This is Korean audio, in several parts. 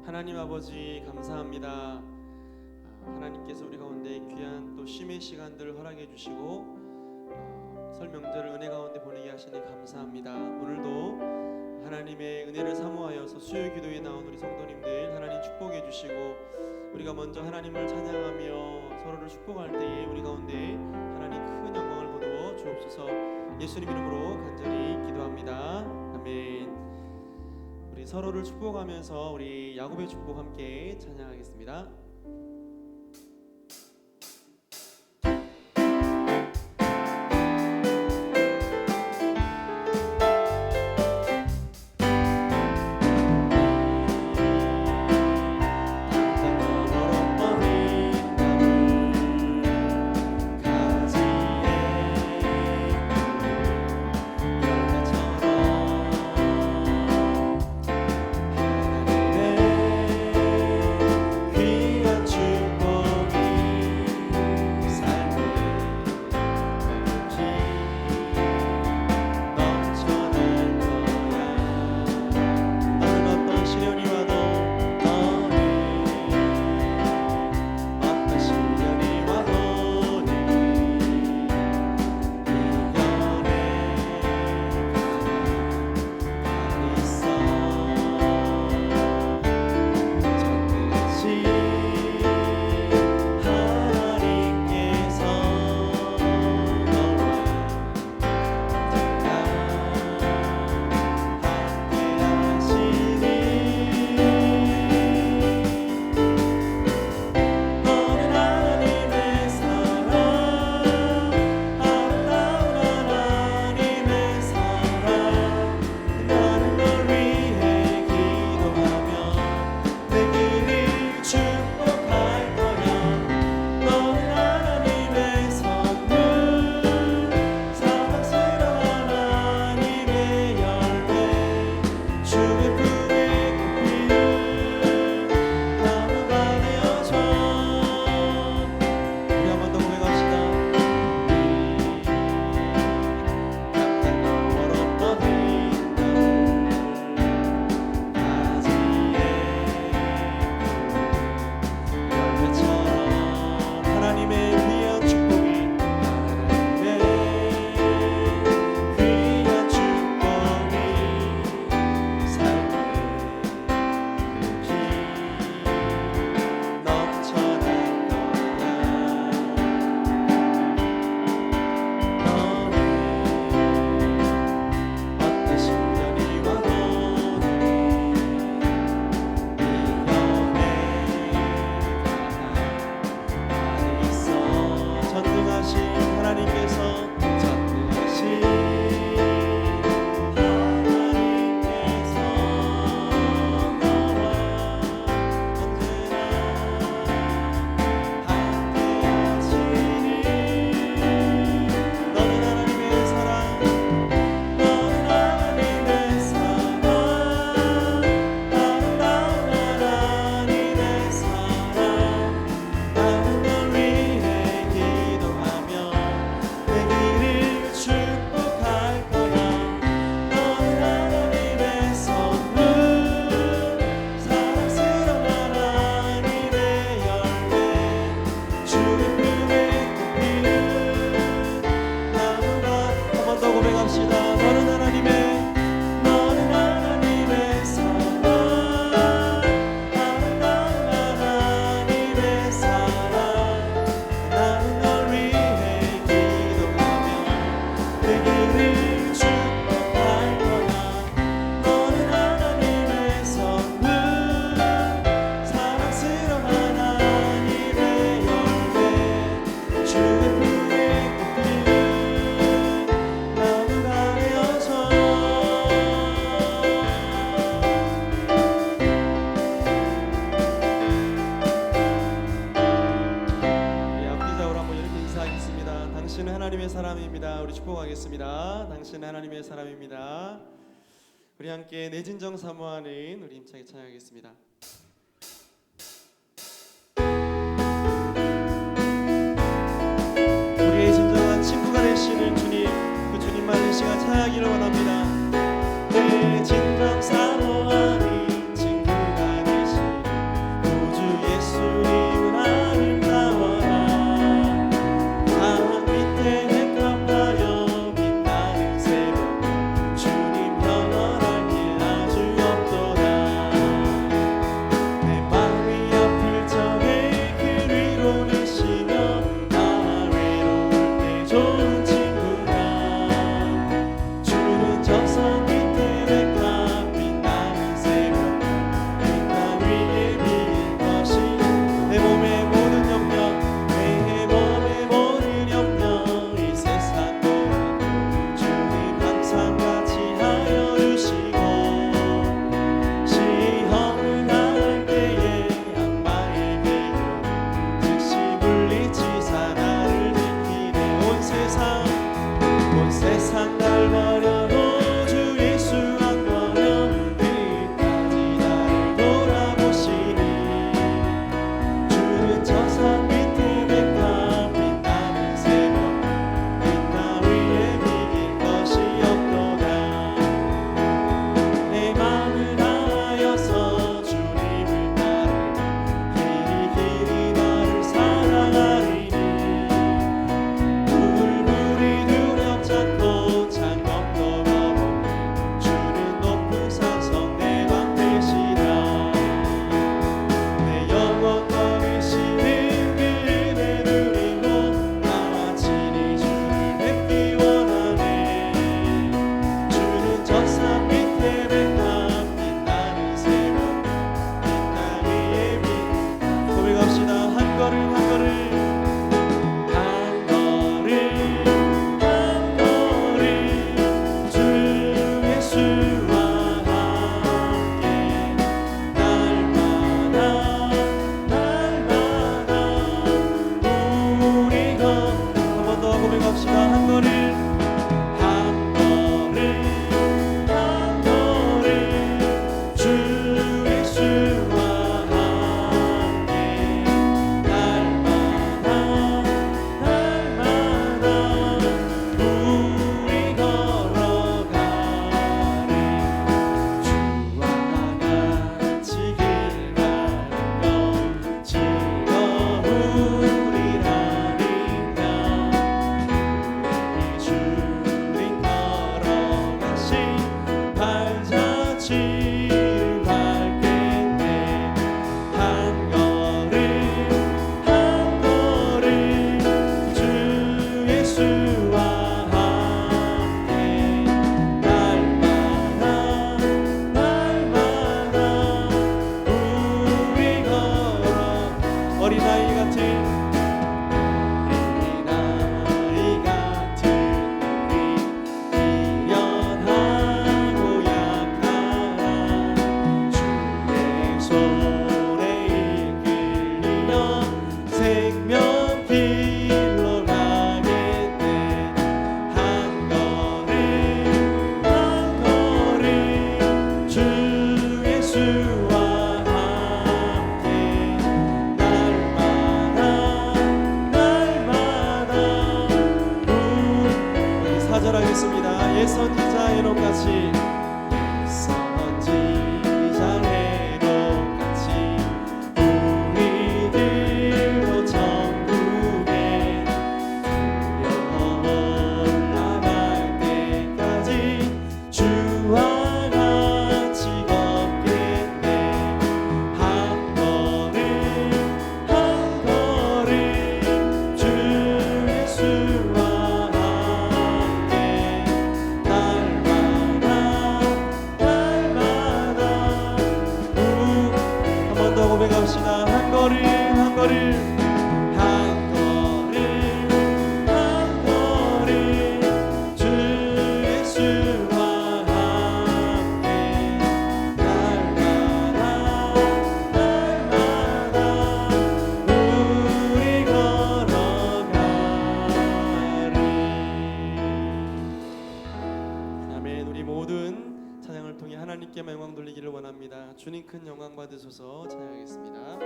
하나님 아버지 감사합니다. 하나님께서 우리 가운데 귀한 또 쉼의 시간들을 허락해 주시고 설 명절을 은혜 가운데 보내게 하시니 감사합니다. 오늘도 하나님의 은혜를 사모하여서 수요 기도에 나온 우리 성도님들 하나님 축복해 주시고 우리가 먼저 하나님을 찬양하며 서로를 축복할 때에 우리 가운데 하나님 큰 영광을 거두어 주옵소서. 예수님 이름으로 간절히 기도합니다. 아멘. 우리 서로를 축복하면서 우리 야곱의 축복 함께 찬양하겠습니다. 당신은 하나님의 사람입니다. 우리 축복하겠습니다. 당신은 하나님의 사람입니다. 우리 함께 내 진정 사모하는 우리 힘차게 찬양하겠습니다. 우리의 진정한 친구가 되시는 주님, 그 주님만의 시간 찬양하기를 원합니다. 내 진정 사모하는 친구가 되시는 찬양합니다. 주님 큰 영광 받으소서. 찬양하겠습니다.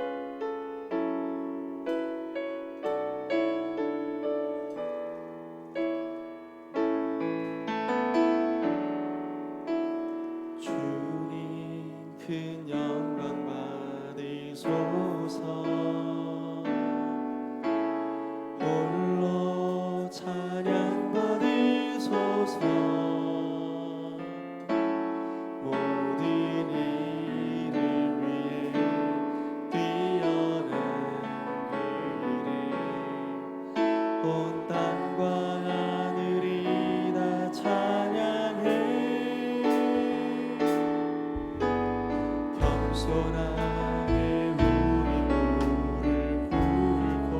주님 큰 영광 받으소서. 홀로 찬양 받으소서. 모든 일을 위해 뛰어난 그 일에 온 땅과 하늘이 다 찬양해. 겸손하게 우리 무릎 꿇고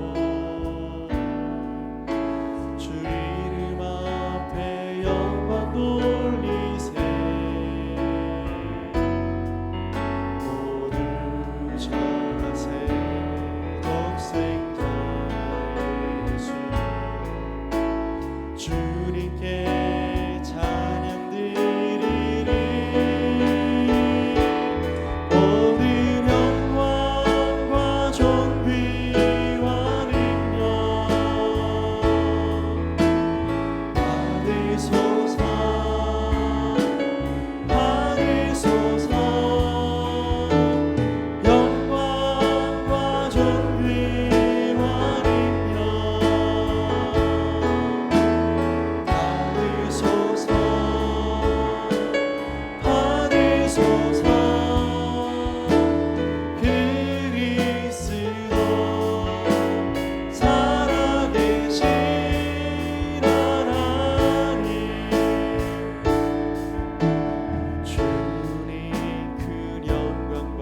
주 이름 앞에 영광 돌리세. 모두 절하세. 독생자 예수 주님께 찬양 드리리. 모든 영광과 존귀와 능력 받으소서. 받으소서. 영광과 존귀와 능력 받으소서. 받으소서. 그리스도 살아계신 하나님 주님 큰 영광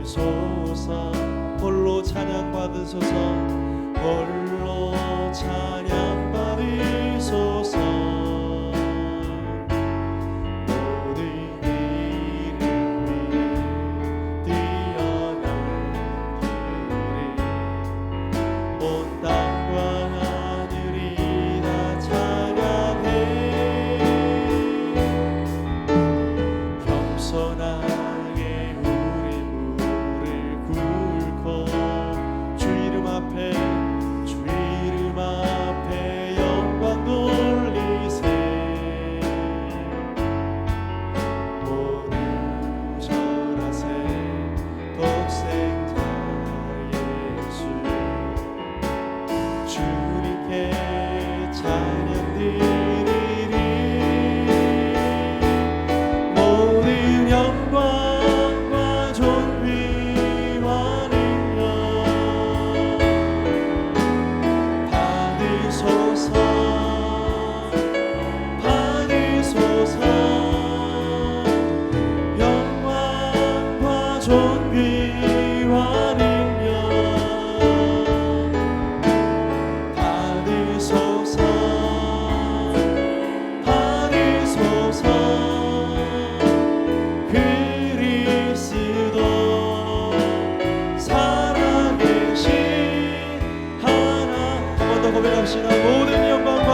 받으소서. 홀로 찬양 받으소서. 홀로 찬양 받으소서. 모든 일을 위해 뛰어난 길에 온 땅과 하늘이 다 찬양해. 겸손하게 우리 무릎을 꿇고 주 이름 앞에 영광 돌리세. 모두 절하세. 독생자 예수 주님께 찬양 드리리. 모든 영광과 존귀와 능력 받으소서. 받으소서. 영광과 존귀와 능력 받으소서. 받으소서. 그리스도 살아계신 하나. 한 번 더 고백합시다. 모든 영광과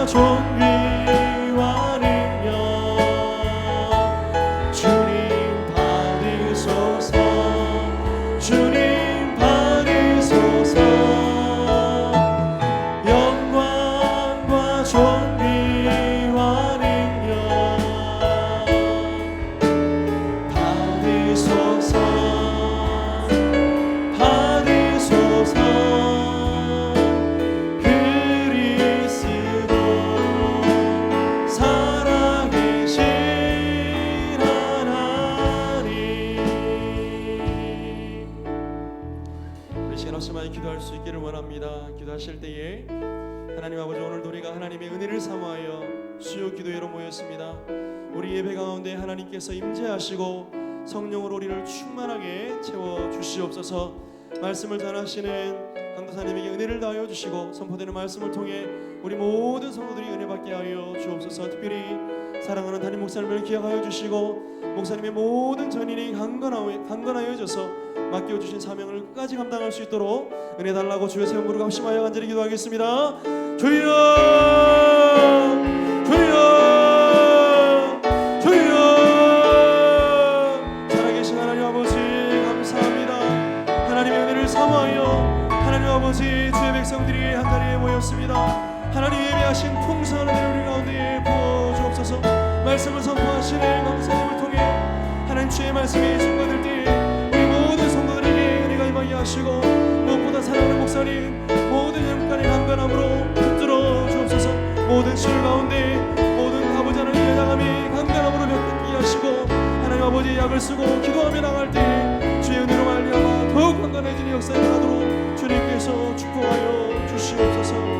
존귀와 능력 주님 받으소서. 주님 받으소서. 영광과 존귀와 능력 받으소서. 받으소서. 그리스도 살아계신 하나님. 우리 시간 없이만 기도할 수 있기를 원합니다. 기도하실 때에 하나님 아버지, 오늘도 우리가 하나님의 은혜를 사모하여 수요 기도회로 모였습니다. 우리 예배 가운데 하나님께서 임재하시고 성령으로 우리를 충만하게 채워 주시옵소서. 말씀을 전하시는 강도사님에게 은혜를 다하여 주시고 선포되는 말씀을 통해 우리 모든 성도들이 은혜 받게 하여 주옵소서. 특별히 사랑하는 담임 목사님을 기억하여 주시고 목사님의 모든 전인이 강건하여져서 맡겨주신 사명을 끝까지 감당할 수 있도록 은혜 달라고 주의 세운 무릎 합심하여 간절히 기도하겠습니다. 주여, 주여, 선포하시는 강사님을 통해 하나님 주의 말씀이 증거될 때 우리 모든 성도들에게 은혜가 임하게 하시고 무엇보다 사랑하는 목사님 모든 영광의 강건함으로 붙들어 주옵소서. 모든 시를 가운데 모든 아버지 하나님의 나감이 강건함으로 벽 하시고 하나님 아버지 약을 쓰고 기도하며 나갈 때 주의 은혜로 말미암아 더욱 강건해지는 역사에 나가도록 주님께서 축복하여 주시옵소서.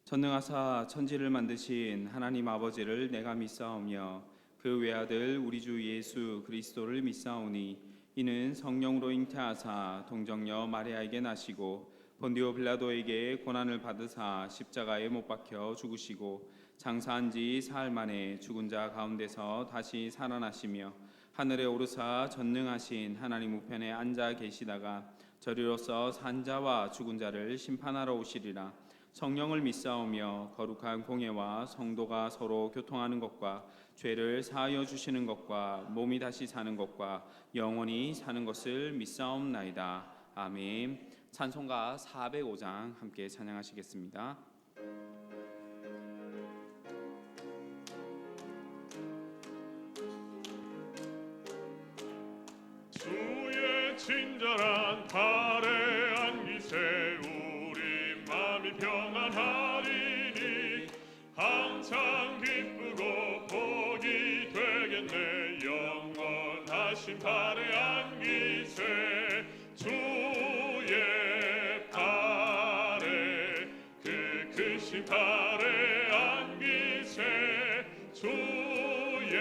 전능하사 천지를 만드신 하나님 아버지를 내가 믿사오며 그 외아들 우리 주 예수 그리스도를 믿사오니 이는 성령으로 잉태하사 동정녀 마리아에게 나시고 본디오 빌라도에게 고난을 받으사 십자가에 못 박혀 죽으시고 장사한 지 사흘 만에 죽은 자 가운데서 다시 살아나시며 하늘에 오르사 전능하신 하나님 우편에 앉아 계시다가 저리로서 산 자와 죽은 자를 심판하러 오시리라. 성령을 믿사오며 거룩한 공예와 성도가 서로 교통하는 것과 죄를 사하여 주시는 것과 몸이 다시 사는 것과 영원히 사는 것을 믿사옵나이다. 아멘. 찬송가 405장 함께 찬양하시겠습니다. 주의 친절한 발에 안기세 우리 마음이 평안하리니 항상 기쁘고 복이 되겠네. 영원하신 발에 안기세 주의 발에 그 크신 발에 안기세 주의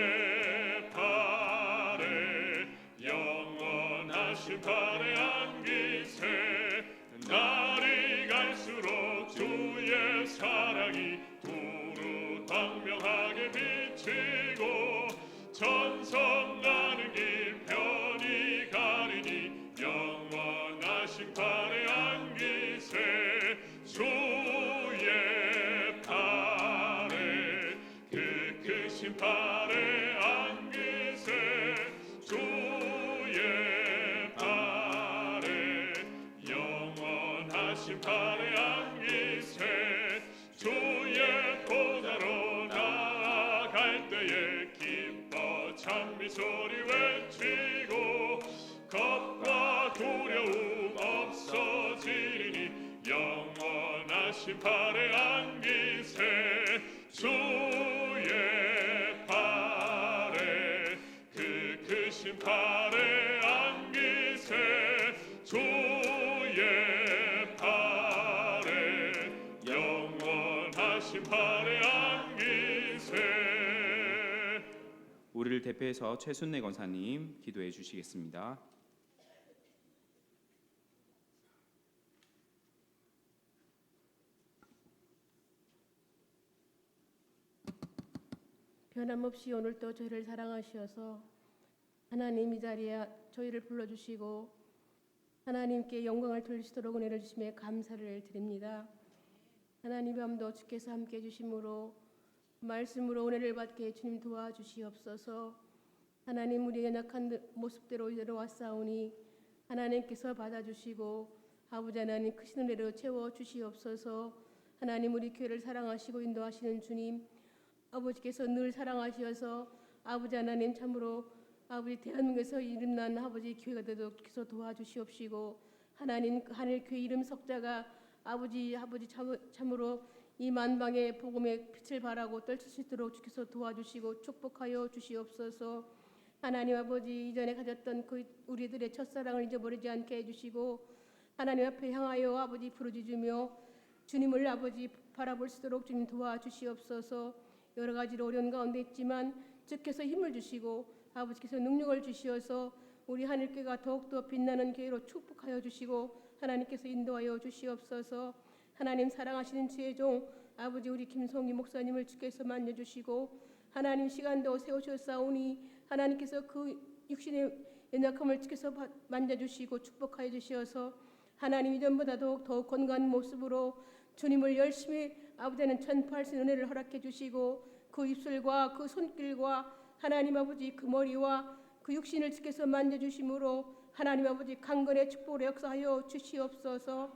발에 영원하신 발에 안기세. 날이 갈수록 주의 사랑이 두루 광명하게 비치고 전성 가는 길 편히 가리니 영원하신 발에 안기세 주의 발에 그 크신 발에 안기세 주의 발에 영원하신 발에 안기세. 주의 보좌로 나아갈 때에 기뻐 찬미 소리 외치고 겁과 두려움 없어지리니 영원하신 발에 안기세 주의 발에 그 크신 발에 안기세 주의 발에 영원하신 발에 안기세. 우리를 대표해서 최순례 권사님 기도해 주시겠습니다. 변함없이 오늘도 저희를 사랑하셔서 하나님 이 자리에 저희를 불러주시고 하나님께 영광을 돌리시도록 은혜를 주심에 감사를 드립니다. 하나님 밤도 주께서 함께 해주심으로 말씀으로 은혜를 받게 주님 도와주시옵소서. 하나님 우리의 연약한 모습대로 이대로 왔사오니 하나님께서 받아주시고 아버지 하나님 크신 은혜로 채워주시옵소서. 하나님 우리 교회를 사랑하시고 인도하시는 주님 아버지께서 늘 사랑하시어서 아버지 하나님 참으로 아버지 대한민국에서 이름난 아버지 교회가 되도록 주께서 도와주시옵시고 하나님 하늘 교회 이름 석자가 아버지 참으로 이 만방의 복음의 빛을 발하고 떨칠 수 있도록 주께서 도와주시고 축복하여 주시옵소서. 하나님 아버지 이전에 가졌던 그 우리들의 첫사랑을 잊어버리지 않게 해주시고 하나님 앞에 향하여 아버지 부르짖으며 주님을 아버지 바라볼 수 있도록 주님 도와주시옵소서. 여러 가지로 어려운 가운데 있지만 주께서 힘을 주시고 아버지께서 능력을 주시어서 우리 하늘교회가 더욱더 빛나는 교회로 축복하여 주시고 하나님께서 인도하여 주시옵소서. 하나님 사랑하시는 주의 종 아버지 우리 김성희 목사님을 주께서 만져주시고 하나님 시간도 세우셨사오니 하나님께서 그 육신의 연약함을 주께서 만져주시고 축복하여 주시어서 하나님 이전보다 더욱 건강한 모습으로 주님을 열심히 아버지는 전파할 수 있는 은혜를 허락해 주시고 그 입술과 그 손길과 하나님 아버지 그 머리와 그 육신을 주께서 만져주심으로 하나님 아버지 강건의 축복으로 역사하여 주시옵소서.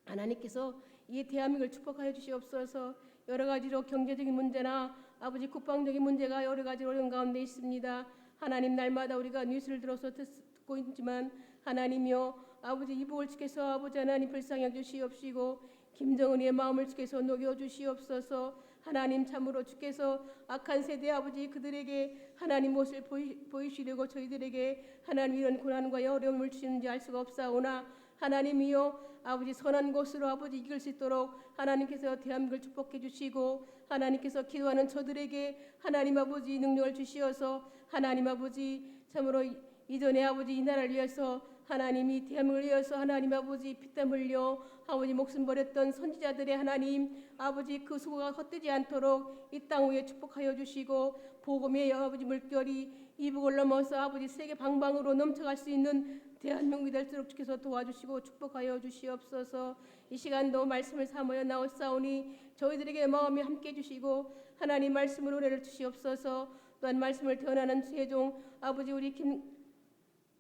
하나님께서 이 대한민국을 축복하여 주시옵소서. 여러 가지로 경제적인 문제나 아버지 국방적인 문제가 여러 가지 어려운 가운데 있습니다. 하나님 날마다 우리가 뉴스를 들어서 듣고 있지만 하나님이여 아버지 이복을 주께서 아버지 하나님 불쌍히 주시옵시고 김정은의 마음을 주께서 녹여 주시옵소서. 하나님 참으로 주께서 악한 세대 아버지 그들에게 하나님 무엇을 보이시려고 저희들에게 하나님 이런 고난과 어려움을 주시는지 알 수가 없사오나 하나님이여 아버지 선한 곳으로 아버지 이길 수 있도록 하나님께서 대한민국을 축복해 주시고 하나님께서 기도하는 저들에게 하나님 아버지 능력을 주시어서 하나님 아버지 참으로 이전에 아버지 이 나라를 위해서 하나님이 대한민국을 위해서 하나님 아버지 피땀 흘려 아버지 목숨 버렸던 선지자들의 하나님 아버지 그 수고가 헛되지 않도록 이 땅 위에 축복하여 주시고 복음의 아버지 물결이 이북을 넘어서 아버지 세계 방방으로 넘쳐갈 수 있는 대한민국이 될수록 주께서 도와주시고 축복하여 주시옵소서. 이 시간도 말씀을 삼하여 나오사오니 저희들에게 마음이 함께 주시고 하나님 말씀으로 은혜를 주시옵소서. 또한 말씀을 전하는 세종 아버지 우리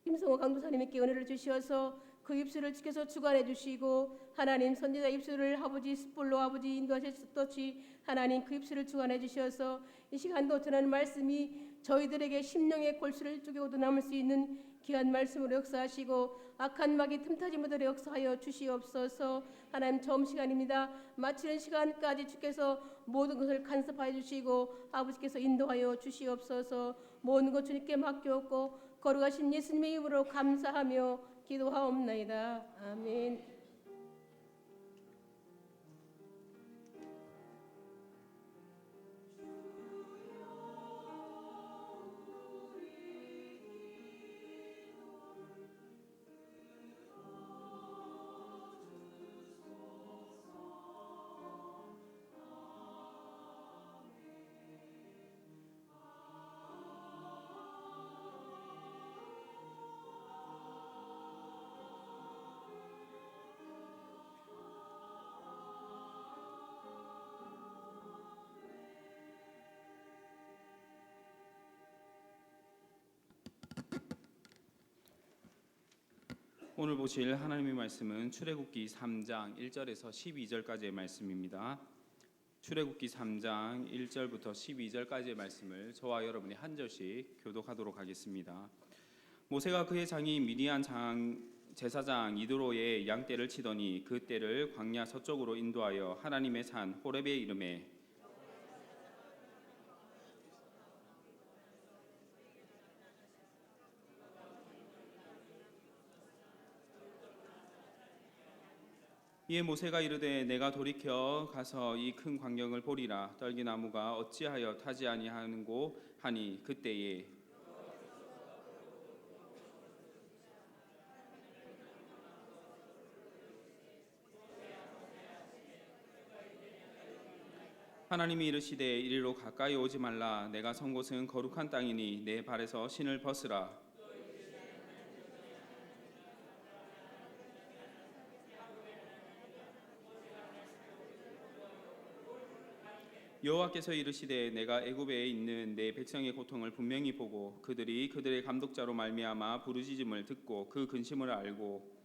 김성호 강도사님께 은혜를 주시어서 그 입술을 주께서 주관해 주시고 하나님 선지자 입술을 아버지 숯불로 아버지 인도하셨듯이 하나님 그 입술을 주관해 주셔서 이 시간도 전하는 말씀이 저희들에게 심령의 골수를 쪼개고도 남을 수 있는 귀한 말씀으로 역사하시고 악한 마귀 틈타지 못하게 역사하여 주시옵소서. 하나님 처음 시간입니다. 마치는 시간까지 주께서 모든 것을 간섭하여 주시고 아버지께서 인도하여 주시옵소서. 모든 것 주님께 맡겨오고 거룩하신 예수님의 이름으로 감사하며 기도하옵나이다. 아멘. 오늘 보실 하나님의 말씀은 출애굽기 3장 1절에서 12절까지의 말씀입니다. 출애굽기 3장 1절부터 12절까지의 말씀을 저와 여러분이 한 절씩 교독하도록 하겠습니다. 모세가 그의 장인 미디안 제사장 이드로의 양떼를 치더니 그 떼를 광야 서쪽으로 인도하여 하나님의 산 호렙에 이르매 이에 모세가 이르되 내가 돌이켜 가서 이 큰 광경을 보리라. 떨기나무가 어찌하여 타지 아니하는고 하니 그때에 하나님이 이르시되 이리로 가까이 오지 말라. 내가 선 곳은 거룩한 땅이니 내 발에서 신을 벗으라. 여호와께서 이르시되 내가 애굽에 있는 내 백성의 고통을 분명히 보고 그들이 그들의 감독자로 말미암아 부르짖음을 듣고 그 근심을 알고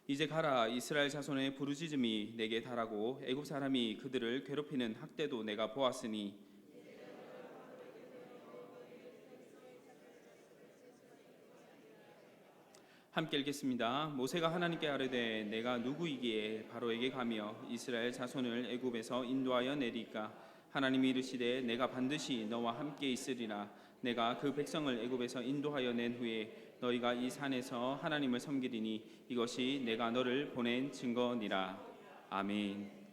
이제 가라. 이스라엘 자손의 부르짖음이 내게 달하고 애굽 사람이 그들을 괴롭히는 학대도 내가 보았으니 함께 읽겠습니다. 모세가 하나님께 아뢰되 내가 누구이기에 바로에게 가며 이스라엘 자손을 애굽에서 인도하여 내리까? 하나님이 이르시되 내가 반드시 너와 함께 있으리라. 내가 그 백성을 애굽에서 인도하여 낸 후에 너희가 이 산에서 하나님을 섬기리니 이것이 내가 너를 보낸 증거니라. 아멘.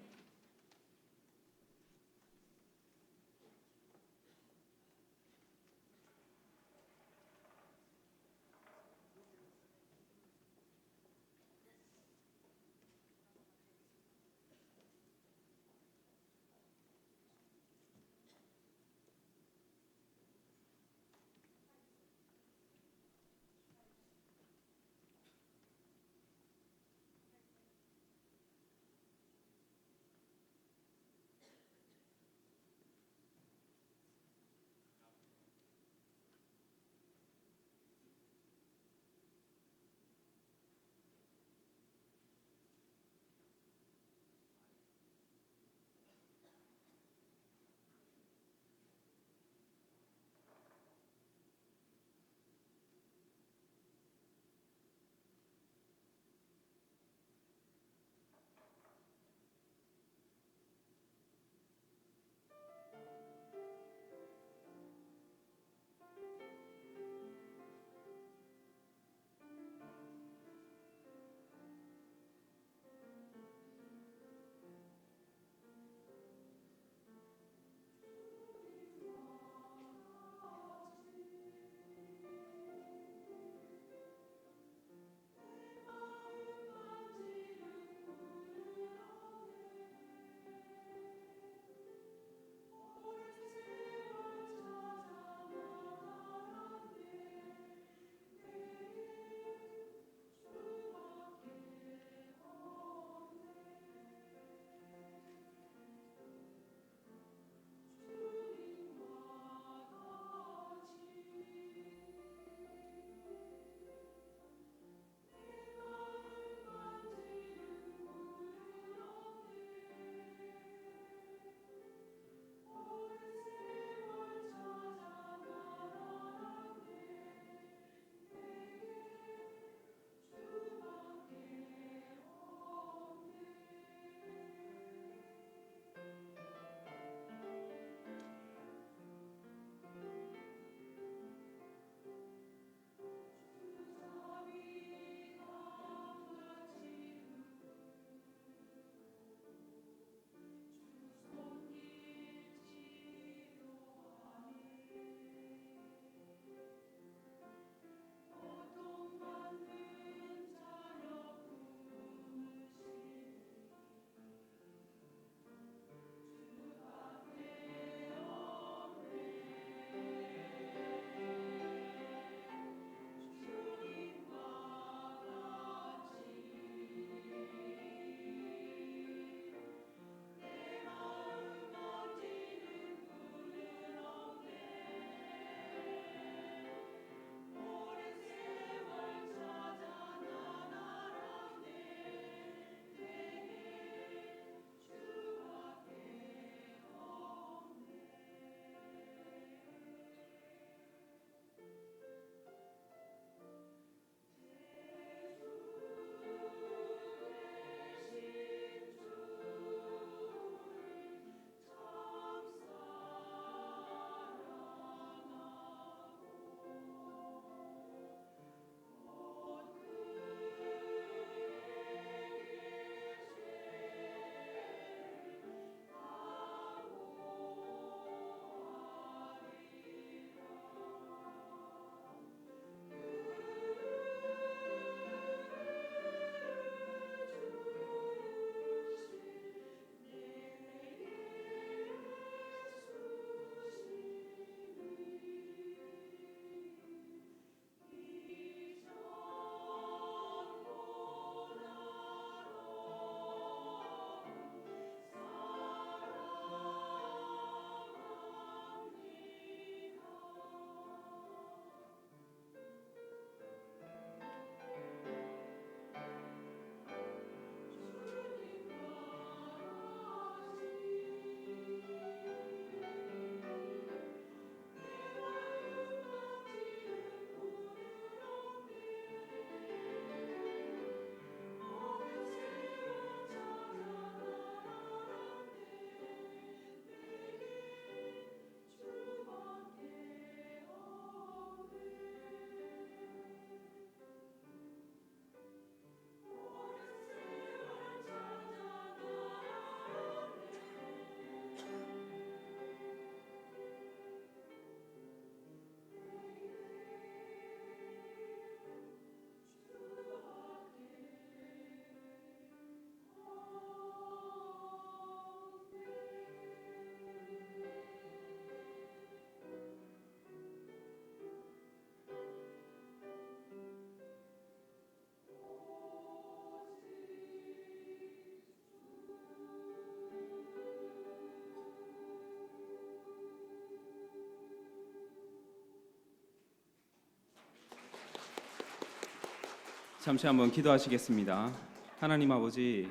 잠시 한번 기도하시겠습니다. 하나님 아버지,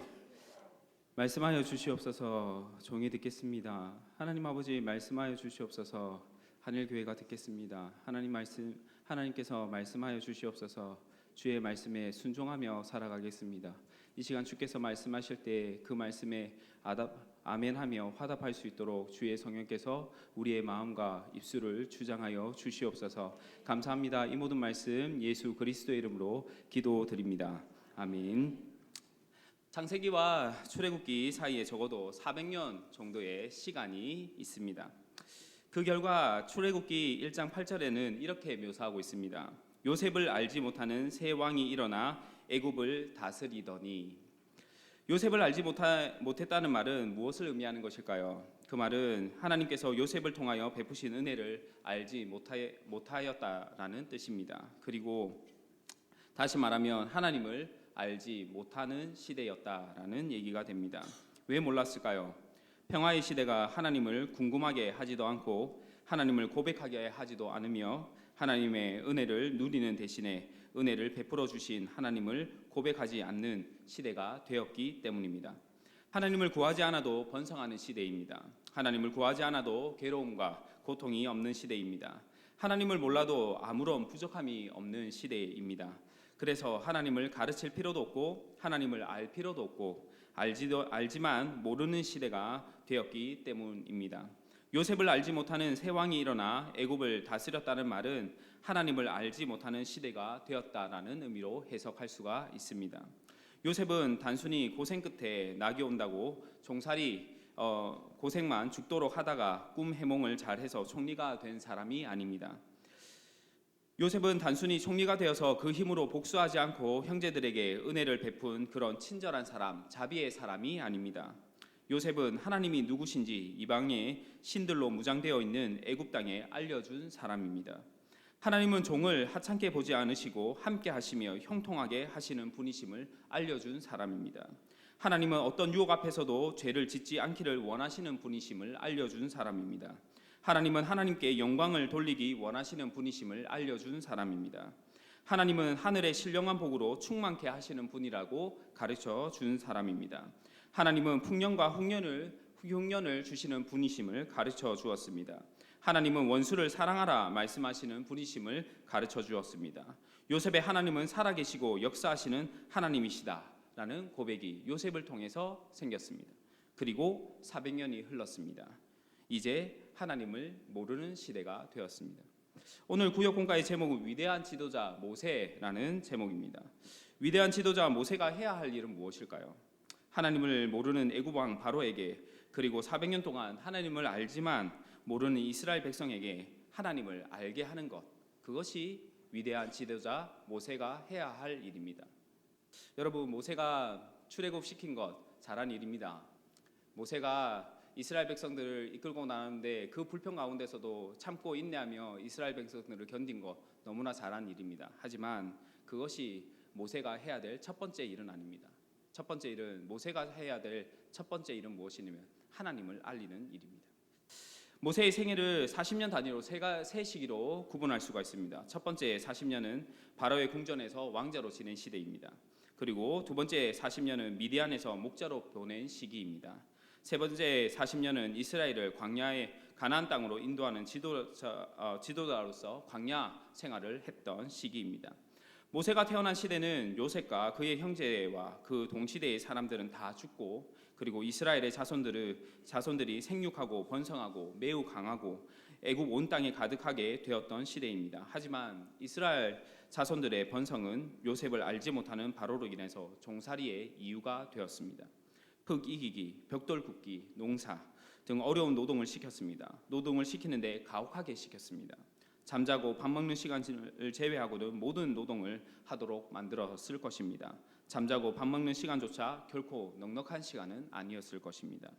말씀하여 주시옵소서. 종이 듣겠습니다. 하나님 아버지, 말씀하여 주시옵소서. 하늘교회가 듣겠습니다. 하나님께서 말씀하여 주시옵소서. 주의 말씀에 순종하며 살아가겠습니다. 이 시간 주께서 말씀하실 때 그 말씀에 아멘하며 화답할 수 있도록 주의 성령께서 우리의 마음과 입술을 주장하여 주시옵소서. 감사합니다. 이 모든 말씀 예수 그리스도의 이름으로 기도드립니다. 아멘. 창세기와 출애굽기 사이에 적어도 400년 정도의 시간이 있습니다. 그 결과 출애굽기 1장 8절에는 이렇게 묘사하고 있습니다. 요셉을 알지 못하는 세 왕이 일어나 애굽을 다스리더니. 요셉을 알지 못했다는 말은 무엇을 의미하는 것일까요? 그 말은 하나님께서 요셉을 통하여 베푸신 은혜를 알지 못하였다라는 뜻입니다. 그리고 다시 말하면 하나님을 알지 못하는 시대였다라는 얘기가 됩니다. 왜 몰랐을까요? 평화의 시대가 하나님을 궁금하게 하지도 않고 하나님을 고백하게 하지도 않으며 하나님의 은혜를 누리는 대신에 은혜를 베풀어 주신 하나님을 고백하지 않는 시대가 되었기 때문입니다. 하나님을 구하지 않아도 번성하는 시대입니다. 하나님을 구하지 않아도 괴로움과 고통이 없는 시대입니다. 하나님을 몰라도 아무런 부족함이 없는 시대입니다. 그래서 하나님을 가르칠 필요도 없고 하나님을 알 필요도 없고 알지만 모르는 시대가 되었기 때문입니다. 요셉을 알지 못하는 세 왕이 일어나 애굽을 다스렸다는 말은 하나님을 알지 못하는 시대가 되었다라는 의미로 해석할 수가 있습니다. 요셉은 단순히 고생 끝에 낙이 온다고 종살이 고생만 죽도록 하다가 꿈 해몽을 잘해서 총리가 된 사람이 아닙니다. 요셉은 단순히 총리가 되어서 그 힘으로 복수하지 않고 형제들에게 은혜를 베푼 그런 친절한 사람, 자비의 사람이 아닙니다. 요셉은 하나님이 누구신지 이방의 신들로 무장되어 있는 애굽 땅에 알려준 사람입니다. 하나님은 종을 하찮게 보지 않으시고 함께 하시며 형통하게 하시는 분이심을 알려준 사람입니다. 하나님은 어떤 유혹 앞에서도 죄를 짓지 않기를 원하시는 분이심을 알려준 사람입니다. 하나님은 하나님께 영광을 돌리기 원하시는 분이심을 알려준 사람입니다. 하나님은 하늘의 신령한 복으로 충만케 하시는 분이라고 가르쳐 준 사람입니다. 하나님은 풍년과 흉년을 주시는 분이심을 가르쳐 주었습니다. 하나님은 원수를 사랑하라 말씀하시는 분이심을 가르쳐 주었습니다. 요셉의 하나님은 살아계시고 역사하시는 하나님이시다라는 고백이 요셉을 통해서 생겼습니다. 그리고 400년이 흘렀습니다. 이제 하나님을 모르는 시대가 되었습니다. 오늘 구역 공과의 제목은 위대한 지도자 모세라는 제목입니다. 위대한 지도자 모세가 해야 할 일은 무엇일까요? 하나님을 모르는 애굽 왕 바로에게 그리고 400년 동안 하나님을 알지만 모르는 이스라엘 백성에게 하나님을 알게 하는 것, 그것이 위대한 지도자 모세가 해야 할 일입니다. 여러분, 모세가 출애굽 시킨 것 잘한 일입니다. 모세가 이스라엘 백성들을 이끌고 나가는데 그 불평 가운데서도 참고 인내하며 이스라엘 백성들을 견딘 것 너무나 잘한 일입니다. 하지만 그것이 모세가 해야 될 첫 번째 일은 아닙니다. 첫 번째 일은 모세가 해야 될 첫 번째 일은 무엇이냐면 하나님을 알리는 일입니다. 모세의 생애를 40년 단위로 세 시기로 구분할 수가 있습니다. 첫 번째 40년은 바로의 궁전에서 왕자로 지낸 시대입니다. 그리고 두 번째 40년은 미디안에서 목자로 보낸 시기입니다. 세 번째 40년은 이스라엘을 광야의 가나안 땅으로 인도하는 지도자로서 광야 생활을 했던 시기입니다. 모세가 태어난 시대는 요셉과 그의 형제와 그 동시대의 사람들은 다 죽고 그리고 이스라엘의 자손들이 생육하고 번성하고 매우 강하고 애굽 온 땅에 가득하게 되었던 시대입니다. 하지만 이스라엘 자손들의 번성은 요셉을 알지 못하는 바로로 인해서 종살이의 이유가 되었습니다. 흙 이기기, 벽돌 굽기, 농사 등 어려운 노동을 시켰습니다. 노동을 시키는데 가혹하게 시켰습니다. 잠자고 밥 먹는 시간을 제외하고는 모든 노동을 하도록 만들었을 것입니다. 잠자고 밥 먹는 시간조차 결코 넉넉한 시간은 아니었을 것입니다.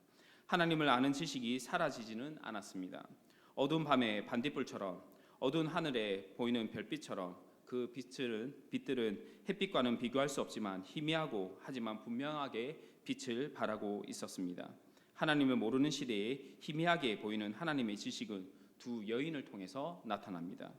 하나님을 아는 지식이 사라지지는 않았습니다. 어두운 밤의 반딧불처럼 어두운 하늘에 보이는 별빛처럼 그 빛들은 햇빛과는 비교할 수 없지만 희미하고 하지만 분명하게 빛을 발하고 있었습니다. 하나님을 모르는 시대에 희미하게 보이는 하나님의 지식은 두 여인을 통해서 나타납니다.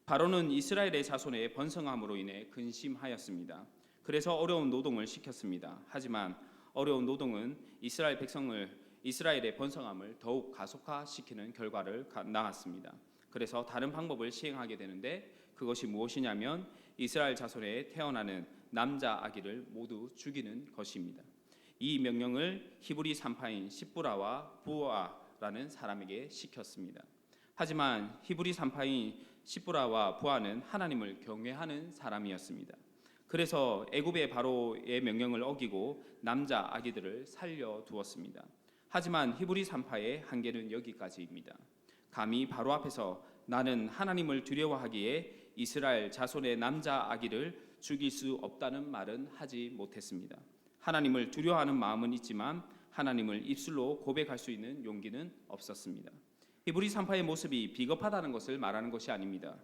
바로는 이스라엘의 자손의 번성함으로 인해 근심하였습니다. 그래서 어려운 노동을 시켰습니다. 하지만 어려운 노동은 이스라엘의 번성함을 더욱 가속화시키는 결과를 낳았습니다. 그래서 다른 방법을 시행하게 되는데 그것이 무엇이냐면 이스라엘 자손에 태어나는 남자 아기를 모두 죽이는 것입니다. 이 명령을 히브리 산파인 시브라와 부아라는 사람에게 시켰습니다. 하지만 히브리 산파인 시브라와 부아는 하나님을 경외하는 사람이었습니다. 그래서 애굽의 바로의 명령을 어기고 남자 아기들을 살려두었습니다. 하지만 히브리 산파의 한계는 여기까지입니다. 감히 바로 앞에서 나는 하나님을 두려워하기에 이스라엘 자손의 남자 아기를 죽일 수 없다는 말은 하지 못했습니다. 하나님을 두려워하는 마음은 있지만 하나님을 입술로 고백할 수 있는 용기는 없었습니다. 히브리 산파의 모습이 비겁하다는 것을 말하는 것이 아닙니다.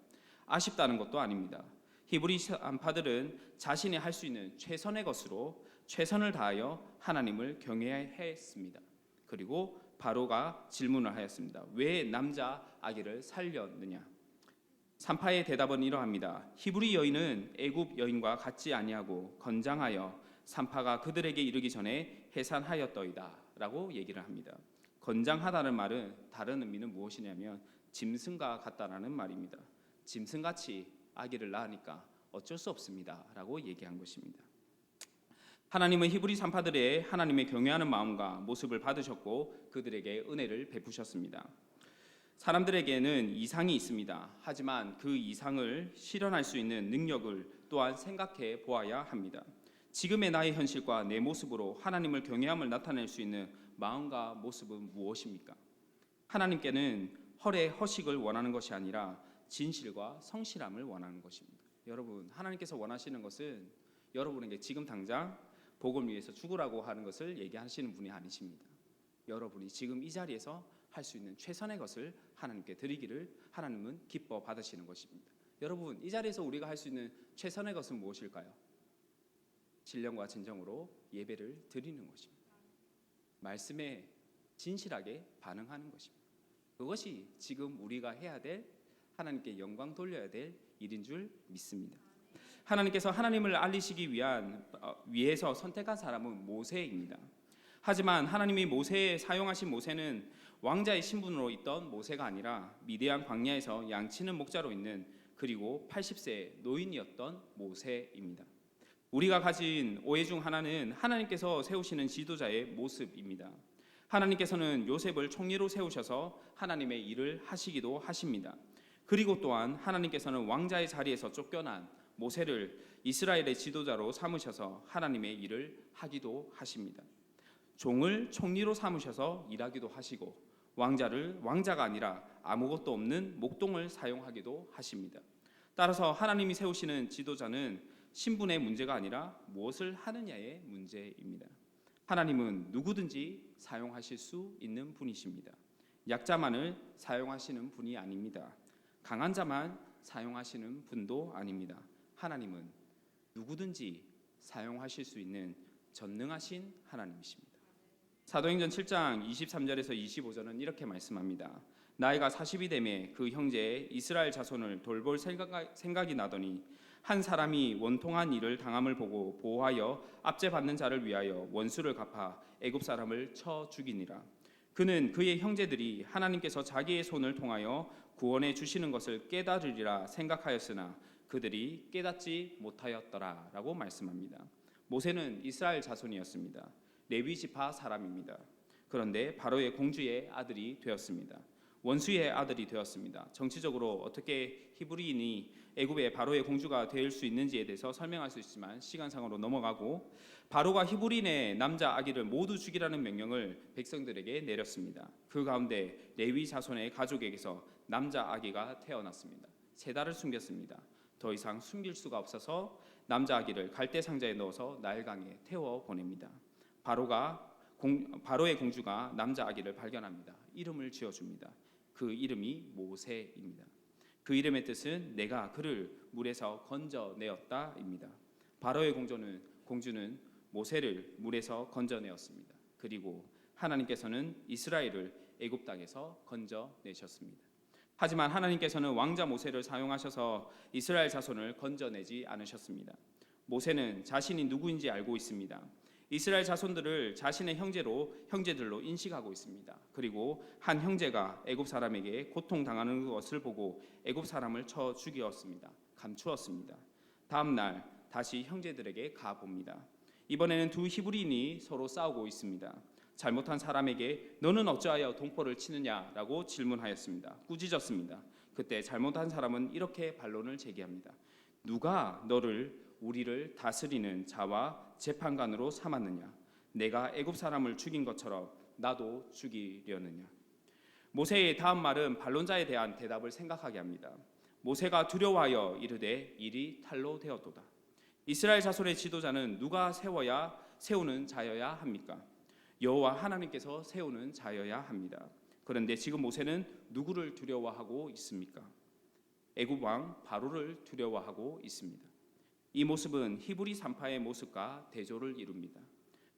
아쉽다는 것도 아닙니다. 히브리 산파들은 자신이 할 수 있는 최선의 것으로 최선을 다하여 하나님을 경외했습니다. 그리고 바로가 질문을 하였습니다. 왜 남자 아기를 살렸느냐? 산파의 대답은 이러합니다. 히브리 여인은 애굽 여인과 같지 아니하고 건장하여 산파가 그들에게 이르기 전에 해산하였더이다 라고 얘기를 합니다. 건장하다는 말은 다른 의미는 무엇이냐면 짐승과 같다라는 말입니다. 짐승같이 아기를 낳으니까 어쩔 수 없습니다 라고 얘기한 것입니다. 하나님은 히브리 산파들의 하나님의 경외하는 마음과 모습을 받으셨고 그들에게 은혜를 베푸셨습니다. 사람들에게는 이상이 있습니다. 하지만 그 이상을 실현할 수 있는 능력을 또한 생각해 보아야 합니다. 지금의 나의 현실과 내 모습으로 하나님을 경외함을 나타낼 수 있는 마음과 모습은 무엇입니까? 하나님께는 허식을 원하는 것이 아니라 진실과 성실함을 원하는 것입니다. 여러분, 하나님께서 원하시는 것은 여러분에게 지금 당장 복음을 위해서 죽으라고 하는 것을 얘기하시는 분이 아니십니다. 여러분이 지금 이 자리에서 할 수 있는 최선의 것을 하나님께 드리기를 하나님은 기뻐 받으시는 것입니다. 여러분, 이 자리에서 우리가 할 수 있는 최선의 것은 무엇일까요? 신령과 진정으로 예배를 드리는 것입니다. 말씀에 진실하게 반응하는 것입니다. 그것이 지금 우리가 해야 될, 하나님께 영광 돌려야 될 일인 줄 믿습니다. 하나님께서 하나님을 알리시기 위해서 선택한 사람은 모세입니다. 하지만 하나님이 사용하신 모세는 왕자의 신분으로 있던 모세가 아니라 미디안 광야에서 양치는 목자로 있는 그리고 80세 노인이었던 모세입니다. 우리가 가진 오해 중 하나는 하나님께서 세우시는 지도자의 모습입니다. 하나님께서는 요셉을 총리로 세우셔서 하나님의 일을 하시기도 하십니다. 그리고 또한 하나님께서는 왕자의 자리에서 쫓겨난 모세를 이스라엘의 지도자로 삼으셔서 하나님의 일을 하기도 하십니다. 종을 총리로 삼으셔서 일하기도 하시고 왕자를 왕자가 아니라 아무것도 없는 목동을 사용하기도 하십니다. 따라서 하나님이 세우시는 지도자는 신분의 문제가 아니라 무엇을 하느냐의 문제입니다. 하나님은 누구든지 사용하실 수 있는 분이십니다. 약자만을 사용하시는 분이 아닙니다. 강한 자만 사용하시는 분도 아닙니다. 하나님은 누구든지 사용하실 수 있는 전능하신 하나님이십니다. 사도행전 7장 23절에서 25절은 이렇게 말씀합니다. 나이가 40이 되매 그 형제 이스라엘 자손을 돌볼 생각이 나더니 한 사람이 원통한 일을 당함을 보고 보호하여 압제받는 자를 위하여 원수를 갚아 애굽 사람을 쳐 죽이니라. 그는 그의 형제들이 하나님께서 자기의 손을 통하여 구원해 주시는 것을 깨달으리라 생각하였으나 그들이 깨닫지 못하였더라 라고 말씀합니다. 모세는 이스라엘 자손이었습니다. 레위 지파 사람입니다. 그런데 바로의 공주의 아들이 되었습니다. 원수의 아들이 되었습니다. 정치적으로 어떻게 히브리인이 애굽의 바로의 공주가 될 수 있는지에 대해서 설명할 수 있지만 시간상으로 넘어가고, 바로가 히브리인의 남자 아기를 모두 죽이라는 명령을 백성들에게 내렸습니다. 그 가운데 레위 자손의 가족에게서 남자 아기가 태어났습니다. 3달을 숨겼습니다. 더 이상 숨길 수가 없어서 남자 아기를 갈대 상자에 넣어서 나일강에 태워 보냅니다. 바로의 공주가 남자 아기를 발견합니다. 이름을 지어줍니다. 그 이름이 모세입니다. 그 이름의 뜻은 내가 그를 물에서 건져내었다입니다. 바로의 공주는 모세를 물에서 건져내었습니다. 그리고 하나님께서는 이스라엘을 애굽 땅에서 건져내셨습니다. 하지만 하나님께서는 왕자 모세를 사용하셔서 이스라엘 자손을 건져내지 않으셨습니다. 모세는 자신이 누구인지 알고 있습니다. 이스라엘 자손들을 자신의 형제들로 인식하고 있습니다. 그리고 한 형제가 애굽 사람에게 고통당하는 것을 보고 애굽 사람을 쳐 죽였습니다. 감추었습니다. 다음 날 다시 형제들에게 가봅니다. 이번에는 두 히브리인이 서로 싸우고 있습니다. 잘못한 사람에게 너는 어찌하여 동포를 치느냐라고 질문하였습니다. 꾸짖었습니다. 그때 잘못한 사람은 이렇게 반론을 제기합니다. 누가 너를 우리를 다스리는 자와 재판관으로 삼았느냐? 내가 애굽 사람을 죽인 것처럼 나도 죽이려느냐? 모세의 다음 말은 반론자에 대한 대답을 생각하게 합니다. 모세가 두려워하여 이르되 일이 탈로 되었도다. 이스라엘 자손의 지도자는 누가 세우는 자여야 합니까? 여호와 하나님께서 세우는 자여야 합니다. 그런데 지금 모세는 누구를 두려워하고 있습니까? 애굽 왕 바로를 두려워하고 있습니다. 이 모습은 히브리 산파의 모습과 대조를 이룹니다.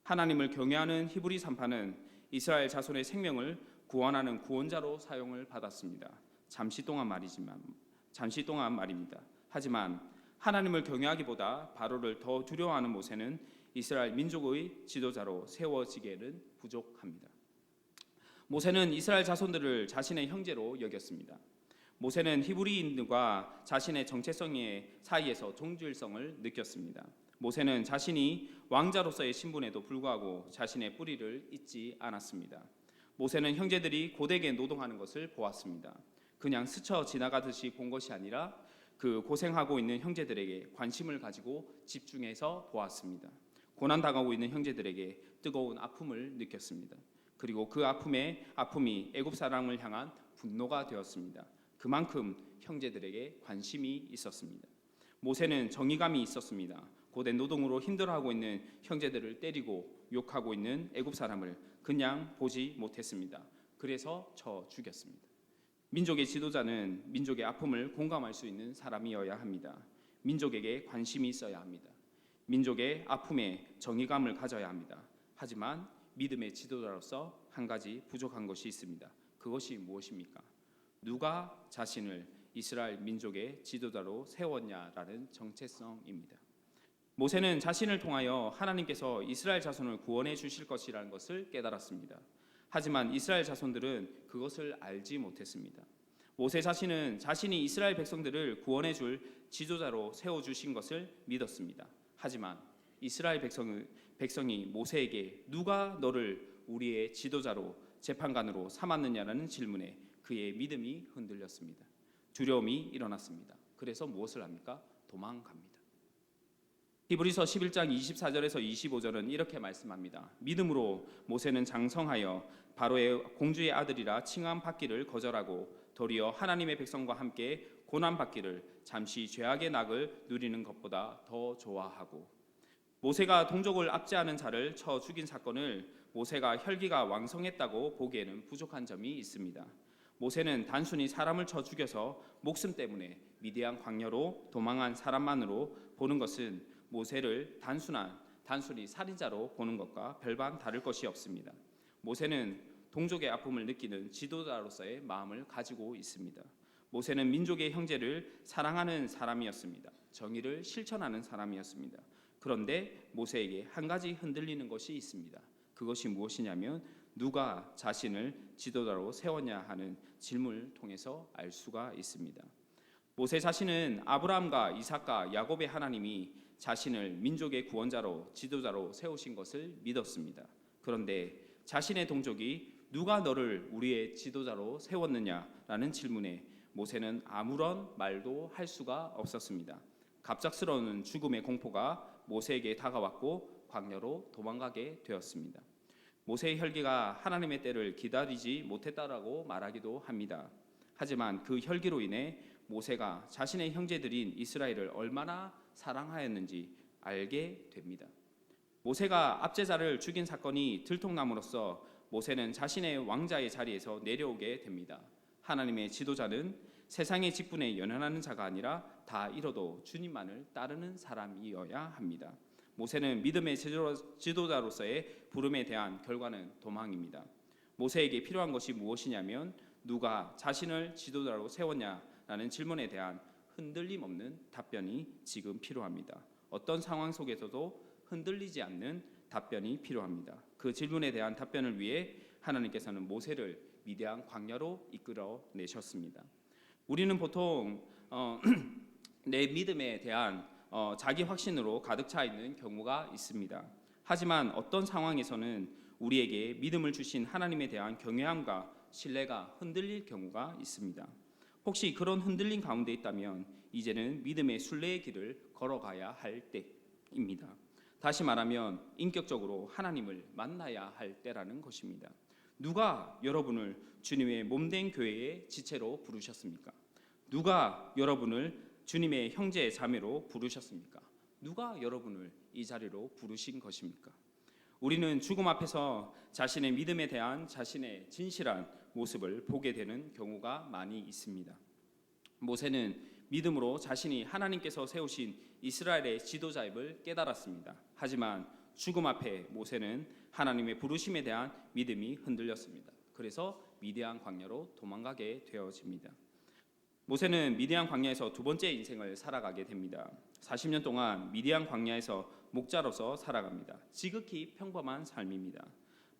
하나님을 경외하는 히브리 산파는 이스라엘 자손의 생명을 구원하는 구원자로 사용을 받았습니다. 잠시 동안 말입니다. 하지만 하나님을 경외하기보다 바로를 더 두려워하는 모세는 이스라엘 민족의 지도자로 세워지기에는 부족합니다. 모세는 이스라엘 자손들을 자신의 형제로 여겼습니다. 모세는 히브리인들과 자신의 정체성의 사이에서 동질성을 느꼈습니다. 모세는 자신이 왕자로서의 신분에도 불구하고 자신의 뿌리를 잊지 않았습니다. 모세는 형제들이 고되게 노동하는 것을 보았습니다. 그냥 스쳐 지나가듯이 본 것이 아니라 그 고생하고 있는 형제들에게 관심을 가지고 집중해서 보았습니다. 고난당하고 있는 형제들에게 뜨거운 아픔을 느꼈습니다. 그리고 그 아픔이 애굽 사람을 향한 분노가 되었습니다. 그만큼 형제들에게 관심이 있었습니다. 모세는 정의감이 있었습니다. 고된 노동으로 힘들어하고 있는 형제들을 때리고 욕하고 있는 애굽 사람을 그냥 보지 못했습니다. 그래서 쳐 죽였습니다. 민족의 지도자는 민족의 아픔을 공감할 수 있는 사람이어야 합니다. 민족에게 관심이 있어야 합니다. 민족의 아픔에 정의감을 가져야 합니다. 하지만 믿음의 지도자로서 한 가지 부족한 것이 있습니다. 그것이 무엇입니까? 누가 자신을 이스라엘 민족의 지도자로 세웠냐라는 정체성입니다. 모세는 자신을 통하여 하나님께서 이스라엘 자손을 구원해 주실 것이라는 것을 깨달았습니다. 하지만 이스라엘 자손들은 그것을 알지 못했습니다. 모세 자신은 자신이 이스라엘 백성들을 구원해 줄 지도자로 세워주신 것을 믿었습니다. 하지만 이스라엘 백성이 모세에게 누가 너를 우리의 지도자로 재판관으로 삼았느냐라는 질문에 그의 믿음이 흔들렸습니다. 두려움이 일어났습니다. 그래서 무엇을 합니까? 도망갑니다. 히브리서 11장 24절에서 25절은 이렇게 말씀합니다. 믿음으로 모세는 장성하여 바로의 공주의 아들이라 칭함받기를 거절하고 도리어 하나님의 백성과 함께 고난받기를 잠시 죄악의 낙을 누리는 것보다 더 좋아하고 모세가 동족을 압제하는 자를 쳐 죽인 사건을 모세가 혈기가 왕성했다고 보기에는 부족한 점이 있습니다. 모세는 단순히 사람을 쳐 죽여서 목숨 때문에 미디안 광야로 도망한 사람만으로 보는 것은 모세를 단순히 살인자로 보는 것과 별반 다를 것이 없습니다. 모세는 동족의 아픔을 느끼는 지도자로서의 마음을 가지고 있습니다. 모세는 민족의 형제를 사랑하는 사람이었습니다. 정의를 실천하는 사람이었습니다. 그런데 모세에게 한 가지 흔들리는 것이 있습니다. 그것이 무엇이냐면 누가 자신을 지도자로 세웠냐 하는 질문을 통해서 알 수가 있습니다. 모세 자신은 아브라함과 이삭과 야곱의 하나님이 자신을 민족의 구원자로 지도자로 세우신 것을 믿었습니다. 그런데 자신의 동족이 누가 너를 우리의 지도자로 세웠느냐라는 질문에 모세는 아무런 말도 할 수가 없었습니다. 갑작스러운 죽음의 공포가 모세에게 다가왔고 광야로 도망가게 되었습니다. 모세의 혈기가 하나님의 때를 기다리지 못했다라고 말하기도 합니다. 하지만 그 혈기로 인해 모세가 자신의 형제들인 이스라엘을 얼마나 사랑하였는지 알게 됩니다. 모세가 압제자를 죽인 사건이 들통남으로써 모세는 자신의 왕자의 자리에서 내려오게 됩니다. 하나님의 지도자는 세상의 직분에 연연하는 자가 아니라 다 잃어도 주님만을 따르는 사람이어야 합니다. 모세는 믿음의 지도자로서의 부름에 대한 결과는 도망입니다. 모세에게 필요한 것이 무엇이냐면 누가 자신을 지도자로 세웠냐라는 질문에 대한 흔들림 없는 답변이 지금 필요합니다. 어떤 상황 속에서도 흔들리지 않는 답변이 필요합니다. 그 질문에 대한 답변을 위해 하나님께서는 모세를 미디안 광야로 이끌어 내셨습니다. 우리는 보통 내 믿음에 대한 자기 확신으로 가득 차 있는 경우가 있습니다. 하지만 어떤 상황에서는 우리에게 믿음을 주신 하나님에 대한 경외함과 신뢰가 흔들릴 경우가 있습니다. 혹시 그런 흔들림 가운데 있다면 이제는 믿음의 순례의 길을 걸어가야 할 때입니다. 다시 말하면 인격적으로 하나님을 만나야 할 때라는 것입니다. 누가 여러분을 주님의 몸된 교회의 지체로 부르셨습니까? 누가 여러분을 주님의 형제 자매로 부르셨습니까? 누가 여러분을 이 자리로 부르신 것입니까? 우리는 죽음 앞에서 자신의 믿음에 대한 자신의 진실한 모습을 보게 되는 경우가 많이 있습니다. 모세는 믿음으로 자신이 하나님께서 세우신 이스라엘의 지도자임을 깨달았습니다. 하지만 죽음 앞에 모세는 하나님의 부르심에 대한 믿음이 흔들렸습니다. 그래서 미디안 광야로 도망가게 되어집니다. 모세는 미디안 광야에서 두 번째 인생을 살아가게 됩니다. 40년 동안 미디안 광야에서 목자로서 살아갑니다. 지극히 평범한 삶입니다.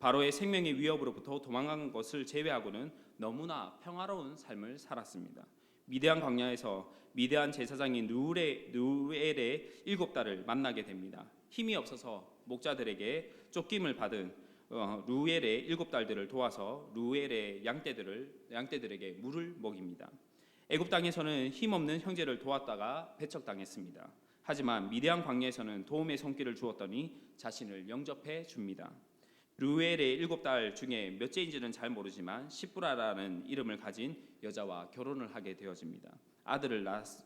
바로의 생명의 위협으로부터 도망간 것을 제외하고는 너무나 평화로운 삶을 살았습니다. 미디안 광야에서 미디안 제사장인 누엘의 7달을 만나게 됩니다. 힘이 없어서 목자들에게 쫓김을 받은 루엘의 7달들을 도와서 루엘의 양떼들에게 물을 먹입니다. 애굽 땅에서는 힘없는 형제를 도왔다가 배척당했습니다. 하지만 미디안 광야에서는 도움의 손길을 주었더니 자신을 영접해 줍니다. 루엘의 7딸 중에 몇째인지는 잘 모르지만 시브라라는 이름을 가진 여자와 결혼을 하게 되어집니다. 아들을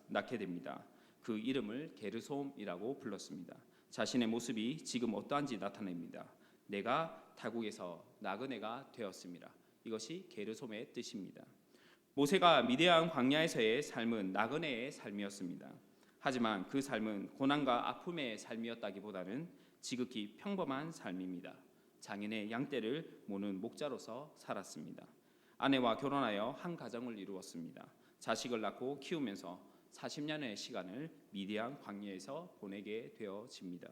낳게 됩니다. 그 이름을 게르솜이라고 불렀습니다. 자신의 모습이 지금 어떠한지 나타냅니다. 내가 타국에서 나그네가 되었습니다. 이것이 게르솜의 뜻입니다. 모세가 미디안 광야에서의 삶은 나그네의 삶이었습니다. 하지만 그 삶은 고난과 아픔의 삶이었다기보다는 지극히 평범한 삶입니다. 장인의 양떼를 모는 목자로서 살았습니다. 아내와 결혼하여 한 가정을 이루었습니다. 자식을 낳고 키우면서 40년의 시간을 미디안 광야에서 보내게 되어집니다.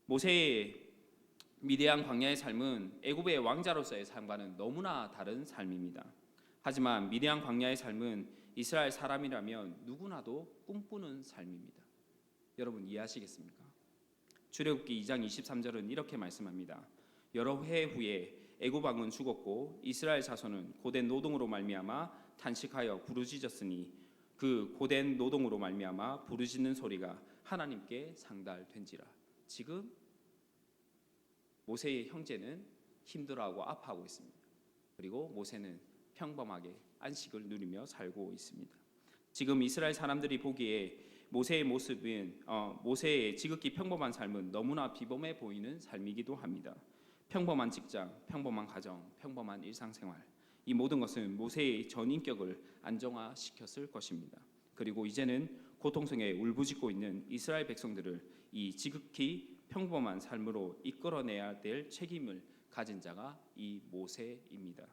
모세의 미디안 광야의 삶은 애굽의 왕자로서의 삶과는 너무나 다른 삶입니다. 하지만 미디안 광야의 삶은 이스라엘 사람이라면 누구나도 꿈꾸는 삶입니다. 여러분 이해하시겠습니까? 출애굽기 2장 23절은 이렇게 말씀합니다. 여러 해 후에 애굽 왕은 죽었고 이스라엘 자손은 고된 노동으로 말미암아 탄식하여 부르짖었으니 그 고된 노동으로 말미암아 부르짖는 소리가 하나님께 상달된지라. 지금 모세의 형제는 힘들어하고 아파하고 있습니다. 그리고 모세는 평범하게 안식을 누리며 살고 있습니다. 지금 이스라엘 사람들이 보기에 모세의 모습은 모세의 지극히 평범한 삶은 너무나 비범해 보이는 삶이기도 합니다. 평범한 직장, 평범한 가정, 평범한 일상생활, 이 모든 것은 모세의 전인격을 안정화시켰을 것입니다. 그리고 이제는 고통성에 울부짖고 있는 이스라엘 백성들을 이 지극히 평범한 삶으로 이끌어내야 될 책임을 가진 자가 이 모세입니다.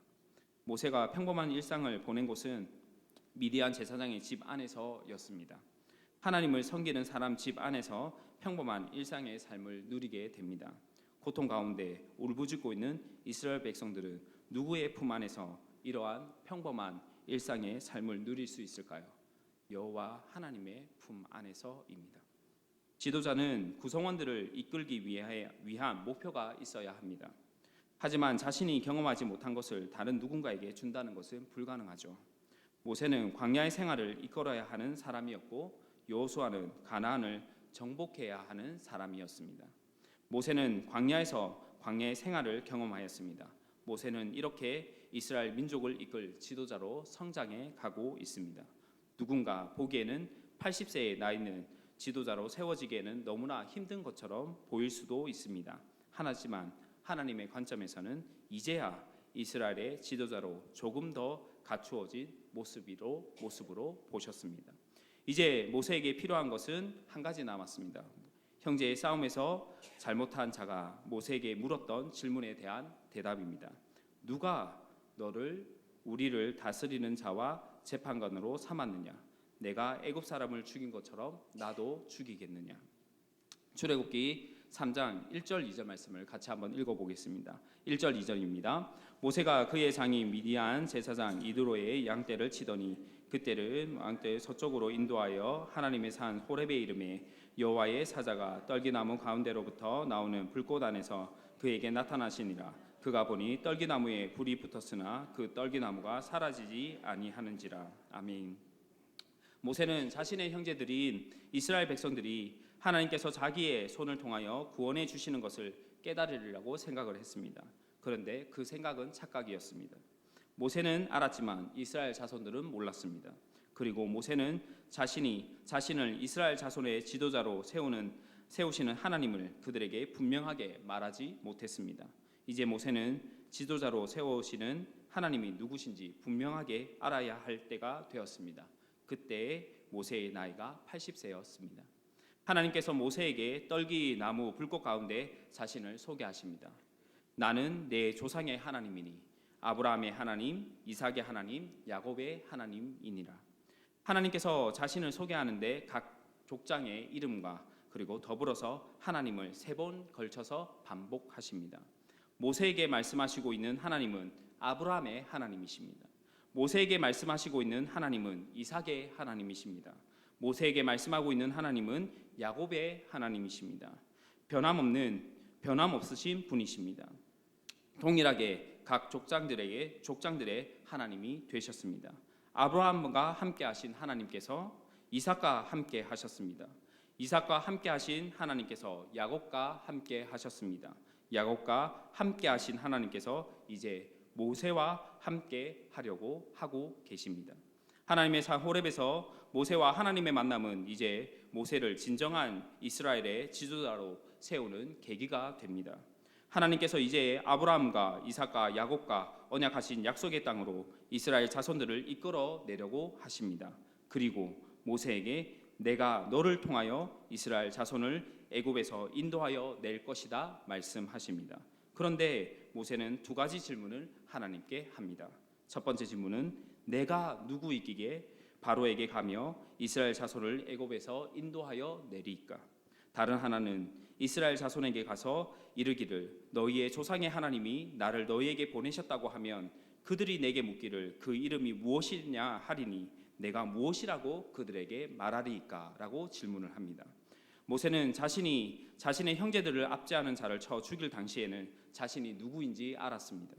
모세가 평범한 일상을 보낸 곳은 미디안 제사장의 집 안에서였습니다. 하나님을 섬기는 사람 집 안에서 평범한 일상의 삶을 누리게 됩니다. 고통 가운데 울부짖고 있는 이스라엘 백성들은 누구의 품 안에서 이러한 평범한 일상의 삶을 누릴 수 있을까요? 여호와 하나님의 품 안에서입니다. 지도자는 구성원들을 이끌기 위한 목표가 있어야 합니다. 하지만 자신이 경험하지 못한 것을 다른 누군가에게 준다는 것은 불가능하죠. 모세는 광야의 생활을 이끌어야 하는 사람이었고 여호수아는 가나안을 정복해야 하는 사람이었습니다. 모세는 광야에서 광야의 생활을 경험하였습니다. 모세는 이렇게 이스라엘 민족을 이끌 지도자로 성장해 가고 있습니다. 누군가 보기에는 80세의 나이는 지도자로 세워지기에는 너무나 힘든 것처럼 보일 수도 있습니다. 하지만 하나님의 관점에서는 이제야 이스라엘의 지도자로 조금 더 갖추어진 모습으로 보셨습니다. 이제 모세에게 필요한 것은 한 가지 남았습니다. 형제의 싸움에서 잘못한 자가 모세에게 물었던 질문에 대한 대답입니다. 누가 너를 우리를 다스리는 자와 재판관으로 삼았느냐? 내가 애굽 사람을 죽인 것처럼 나도 죽이겠느냐? 출애굽기 3장 1절 2절 말씀을 같이 한번 읽어보겠습니다. 1절 2절입니다. 모세가 그의 장인 미디안 제사장 이드로의 양떼를 치더니 그때는 양떼 서쪽으로 인도하여 하나님의 산 호렙의 이름에 여호와의 사자가 떨기나무 가운데로부터 나오는 불꽃 안에서 그에게 나타나시니라. 그가 보니 떨기나무에 불이 붙었으나 그 떨기나무가 사라지지 아니하는지라. 아멘. 모세는 자신의 형제들인 이스라엘 백성들이 하나님께서 자기의 손을 통하여 구원해 주시는 것을 깨달으리라고 생각을 했습니다. 그런데 그 생각은 착각이었습니다. 모세는 알았지만 이스라엘 자손들은 몰랐습니다. 그리고 모세는 자신을 이스라엘 자손의 지도자로 세우시는 하나님을 그들에게 분명하게 말하지 못했습니다. 이제 모세는 지도자로 세우시는 하나님이 누구신지 분명하게 알아야 할 때가 되었습니다. 그때 모세의 나이가 80세였습니다. 하나님께서 모세에게 떨기나무 불꽃 가운데 자신을 소개하십니다. 나는 내 조상의 하나님이니 아브라함의 하나님, 이삭의 하나님, 야곱의 하나님이니라. 하나님께서 자신을 소개하는데 각 족장의 이름과 그리고 더불어서 하나님을 3번 걸쳐서 반복하십니다. 모세에게 말씀하시고 있는 하나님은 아브라함의 하나님이십니다. 모세에게 말씀하시고 있는 하나님은 이삭의 하나님이십니다. 모세에게 말씀하고 있는 하나님은 야곱의 하나님이십니다. 변함없으신 분이십니다. 동일하게 각 족장들의 하나님이 되셨습니다. 아브라함과 함께 하신 하나님께서 이삭과 함께 하셨습니다. 이삭과 함께 하신 하나님께서 야곱과 함께 하셨습니다. 야곱과 함께 하신 하나님께서 이제 모세와 함께 하려고 하고 계십니다. 하나님의 산 호렙에서 모세와 하나님의 만남은 이제 모세를 진정한 이스라엘의 지도자로 세우는 계기가 됩니다. 하나님께서 이제 아브라함과 이삭과 야곱과 언약하신 약속의 땅으로 이스라엘 자손들을 이끌어 내려고 하십니다. 그리고 모세에게 내가 너를 통하여 이스라엘 자손을 애굽에서 인도하여 낼 것이다 말씀하십니다. 그런데 모세는 2가지 질문을 하나님께 합니다. 첫 번째 질문은 내가 누구이기에 바로에게 가며 이스라엘 자손을 애굽에서 인도하여 내리이까? 다른 하나는 이스라엘 자손에게 가서 이르기를 너희의 조상의 하나님이 나를 너희에게 보내셨다고 하면 그들이 내게 묻기를 그 이름이 무엇이냐 하리니 내가 무엇이라고 그들에게 말하리이까? 라고 질문을 합니다. 모세는 자신의 형제들을 압제하는 자를 쳐 죽일 당시에는 자신이 누구인지 알았습니다.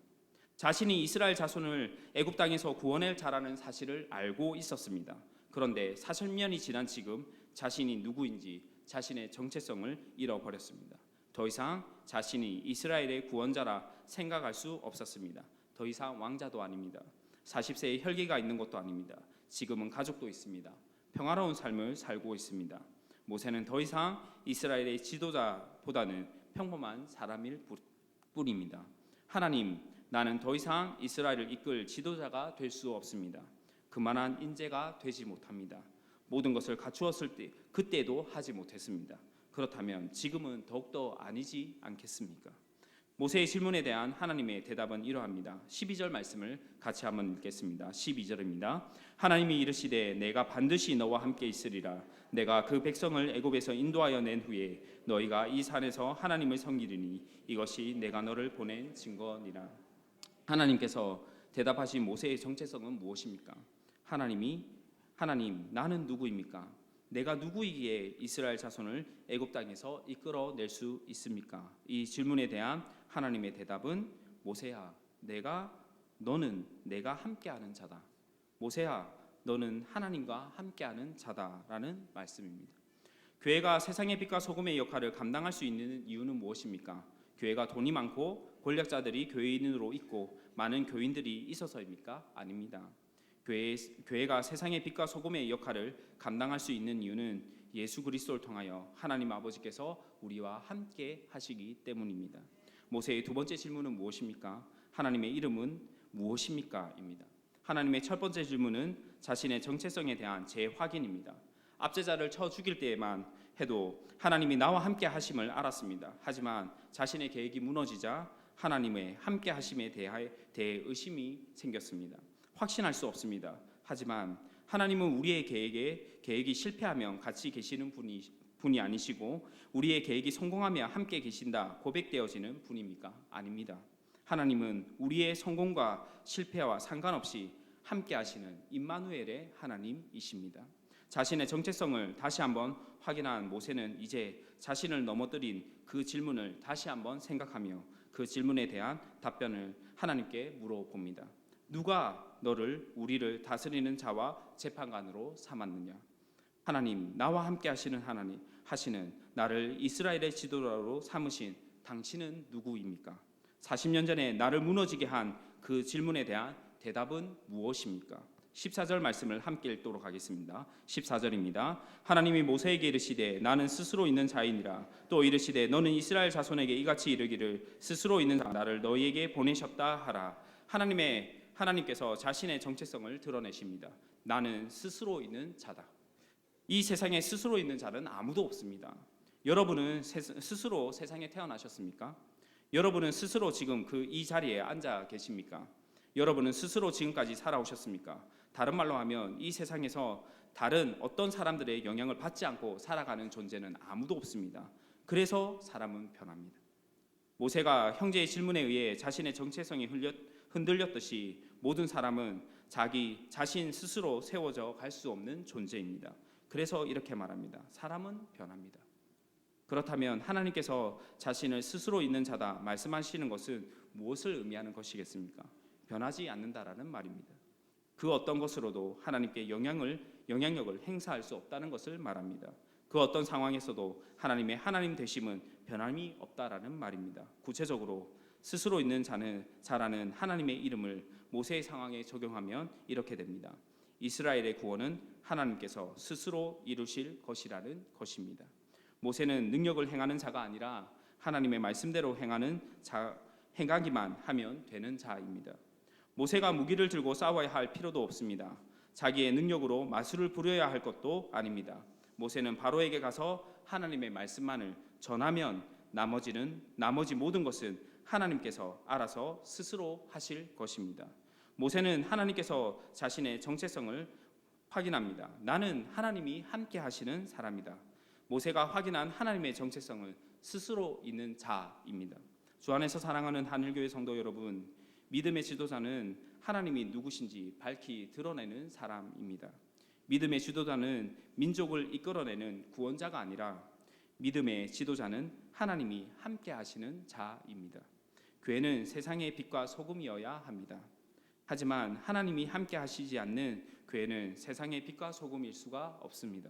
자신이 이스라엘 자손을 애굽 땅에서 구원할 자라는 사실을 알고 있었습니다. 그런데 40년이 지난 지금 자신이 누구인지 자신의 정체성을 잃어버렸습니다. 더 이상 자신이 이스라엘의 구원자라 생각할 수 없었습니다. 더 이상 왕자도 아닙니다. 40세의 혈기가 있는 것도 아닙니다. 지금은 가족도 있습니다. 평화로운 삶을 살고 있습니다. 모세는 더 이상 이스라엘의 지도자보다는 평범한 사람일 뿐입니다. 하나님, 나는 더 이상 이스라엘을 이끌 지도자가 될 수 없습니다. 그만한 인재가 되지 못합니다. 모든 것을 갖추었을 때 그때도 하지 못했습니다. 그렇다면 지금은 더욱더 아니지 않겠습니까? 모세의 질문에 대한 하나님의 대답은 이러합니다. 12절 말씀을 같이 한번 읽겠습니다. 12절입니다. 하나님이 이르시되 내가 반드시 너와 함께 있으리라. 내가 그 백성을 애굽에서 인도하여 낸 후에 너희가 이 산에서 하나님을 섬기리니 이것이 내가 너를 보낸 증거니라. 하나님께서 대답하신 모세의 정체성은 무엇입니까? 하나님 나는 누구입니까? 내가 누구이기에 이스라엘 자손을 애굽 땅에서 이끌어낼 수 있습니까? 이 질문에 대한 하나님의 대답은 모세야, 너는 내가 함께하는 자다. 모세야, 너는 하나님과 함께하는 자다라는 말씀입니다. 교회가 세상의 빛과 소금의 역할을 감당할 수 있는 이유는 무엇입니까? 교회가 돈이 많고 권력자들이 교인으로 있고 많은 교인들이 있어서입니까? 아닙니다. 교회가 세상의 빛과 소금의 역할을 감당할 수 있는 이유는 예수 그리스도를 통하여 하나님 아버지께서 우리와 함께 하시기 때문입니다. 모세의 2번째 질문은 무엇입니까? 하나님의 이름은 무엇입니까? 입니다. 하나님의 첫 번째 질문은 자신의 정체성에 대한 재확인입니다. 압제자를 쳐 죽일 때에만 해도 하나님이 나와 함께 하심을 알았습니다. 하지만 자신의 계획이 무너지자 하나님의 함께 하심에 대해 의심이 생겼습니다. 확신할 수 없습니다. 하지만 하나님은 우리의 계획이 실패하면 같이 계시는 분이 아니시고 우리의 계획이 성공하며 함께 계신다 고백되어지는 분입니까? 아닙니다. 하나님은 우리의 성공과 실패와 상관없이 함께 하시는 임마누엘의 하나님이십니다. 자신의 정체성을 다시 한번 확인한 모세는 이제 자신을 넘어뜨린 그 질문을 다시 한번 생각하며 그 질문에 대한 답변을 하나님께 물어봅니다. 누가 너를 우리를 다스리는 자와 재판관으로 삼았느냐? 하나님, 나와 함께 하시는 하나님 하시는 나를 이스라엘의 지도자로 삼으신 당신은 누구입니까? 40년 전에 나를 무너지게 한 그 질문에 대한 대답은 무엇입니까? 14절 말씀을 함께 읽도록 하겠습니다. 14절입니다. 하나님이 모세에게 이르시되 나는 스스로 있는 자이니라. 또 이르시되 너는 이스라엘 자손에게 이같이 이르기를 스스로 있는 자 나를 너희에게 보내셨다 하라. 하나님께서 자신의 정체성을 드러내십니다. 나는 스스로 있는 자다. 이 세상에 스스로 있는 자는 아무도 없습니다. 여러분은 스스로 세상에 태어나셨습니까? 여러분은 스스로 지금 이 자리에 앉아 계십니까? 여러분은 스스로 지금까지 살아오셨습니까? 다른 말로 하면 이 세상에서 다른 어떤 사람들의 영향을 받지 않고 살아가는 존재는 아무도 없습니다. 그래서 사람은 변합니다. 모세가 형제의 질문에 의해 자신의 정체성이 흔들렸듯이 모든 사람은 자신 스스로 세워져 갈 수 없는 존재입니다. 그래서 이렇게 말합니다. 사람은 변합니다. 그렇다면 하나님께서 자신을 스스로 있는 자다 말씀하시는 것은 무엇을 의미하는 것이겠습니까? 변하지 않는다라는 말입니다. 그 어떤 것으로도 하나님께 영향력을 행사할 수 없다는 것을 말합니다. 그 어떤 상황에서도 하나님의 하나님 되심은 변함이 없다라는 말입니다. 구체적으로 스스로 있는 자라는 하나님의 이름을 모세의 상황에 적용하면 이렇게 됩니다. 이스라엘의 구원은 하나님께서 스스로 이루실 것이라는 것입니다. 모세는 능력을 행하는 자가 아니라 하나님의 말씀대로 행하기만 하면 되는 자입니다. 모세가 무기를 들고 싸워야 할 필요도 없습니다. 자기의 능력으로 마술을 부려야 할 것도 아닙니다. 모세는 바로에게 가서 하나님의 말씀만을 전하면 나머지 모든 것은 하나님께서 알아서 스스로 하실 것입니다. 모세는 하나님께서 자신의 정체성을 확인합니다. 나는 하나님이 함께 하시는 사람이다. 모세가 확인한 하나님의 정체성은 스스로 있는 자입니다. 주 안에서 사랑하는 하늘교회 성도 여러분, 믿음의 지도자는 하나님이 누구신지 밝히 드러내는 사람입니다. 믿음의 지도자는 민족을 이끌어내는 구원자가 아니라 믿음의 지도자는 하나님이 함께 하시는 자입니다. 교회는 세상의 빛과 소금이어야 합니다. 하지만 하나님이 함께 하시지 않는 교회는 세상의 빛과 소금일 수가 없습니다.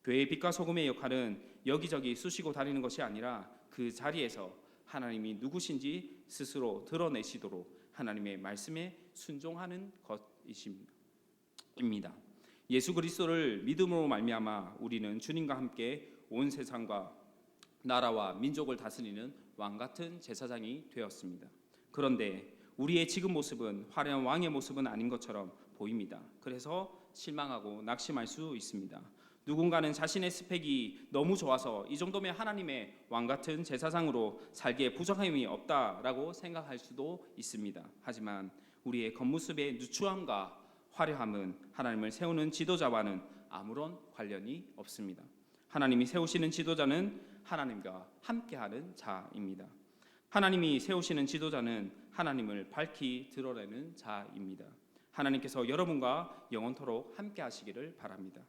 교회의 빛과 소금의 역할은 여기저기 쑤시고 다니는 것이 아니라 그 자리에서 하나님이 누구신지 스스로 드러내시도록 하나님의 말씀에 순종하는 것입니다. 예수 그리스도를 믿음으로 말미암아 우리는 주님과 함께 온 세상과 나라와 민족을 다스리는 왕 같은 제사장이 되었습니다. 그런데 우리의 지금 모습은 화려한 왕의 모습은 아닌 것처럼 보입니다. 그래서 실망하고 낙심할 수 있습니다. 누군가는 자신의 스펙이 너무 좋아서 이 정도면 하나님의 왕 같은 제사장으로 살기에 부족함이 없다라고 생각할 수도 있습니다. 하지만 우리의 겉모습의 누추함과 화려함은 하나님을 세우는 지도자와는 아무런 관련이 없습니다. 하나님이 세우시는 지도자는 하나님과 함께하는 자입니다. 하나님이 세우시는 지도자는 하나님을 밝히 드러내는 자입니다. 하나님께서 여러분과 영원토록 함께 하시기를 바랍니다.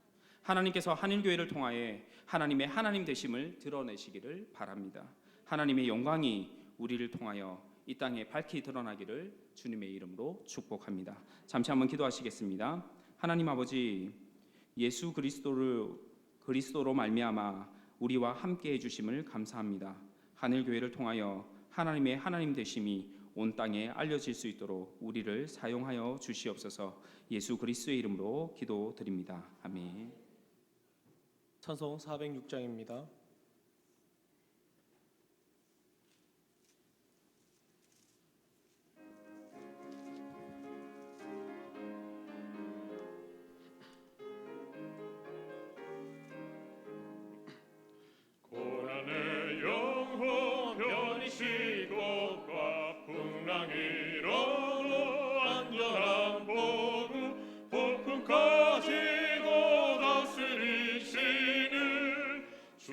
하나님께서 한일교회를 통하여 하나님의 하나님 되심을 드러내시기를 바랍니다. 하나님의 영광이 우리를 통하여 이 땅에 밝히 드러나기를 주님의 이름으로 축복합니다. 잠시 한번 기도하시겠습니다. 하나님 아버지, 예수 그리스도로 말미암아 우리와 함께 해주심을 감사합니다. 한일교회를 통하여 하나님의 하나님 되심이 온 땅에 알려질 수 있도록 우리를 사용하여 주시옵소서. 예수 그리스도의 이름으로 기도드립니다. 아멘. 찬송 406장입니다. 고난의 영혼 변이시고 풍랑 일어로 안전한 복음 폭풍 가지고 다스리시는 주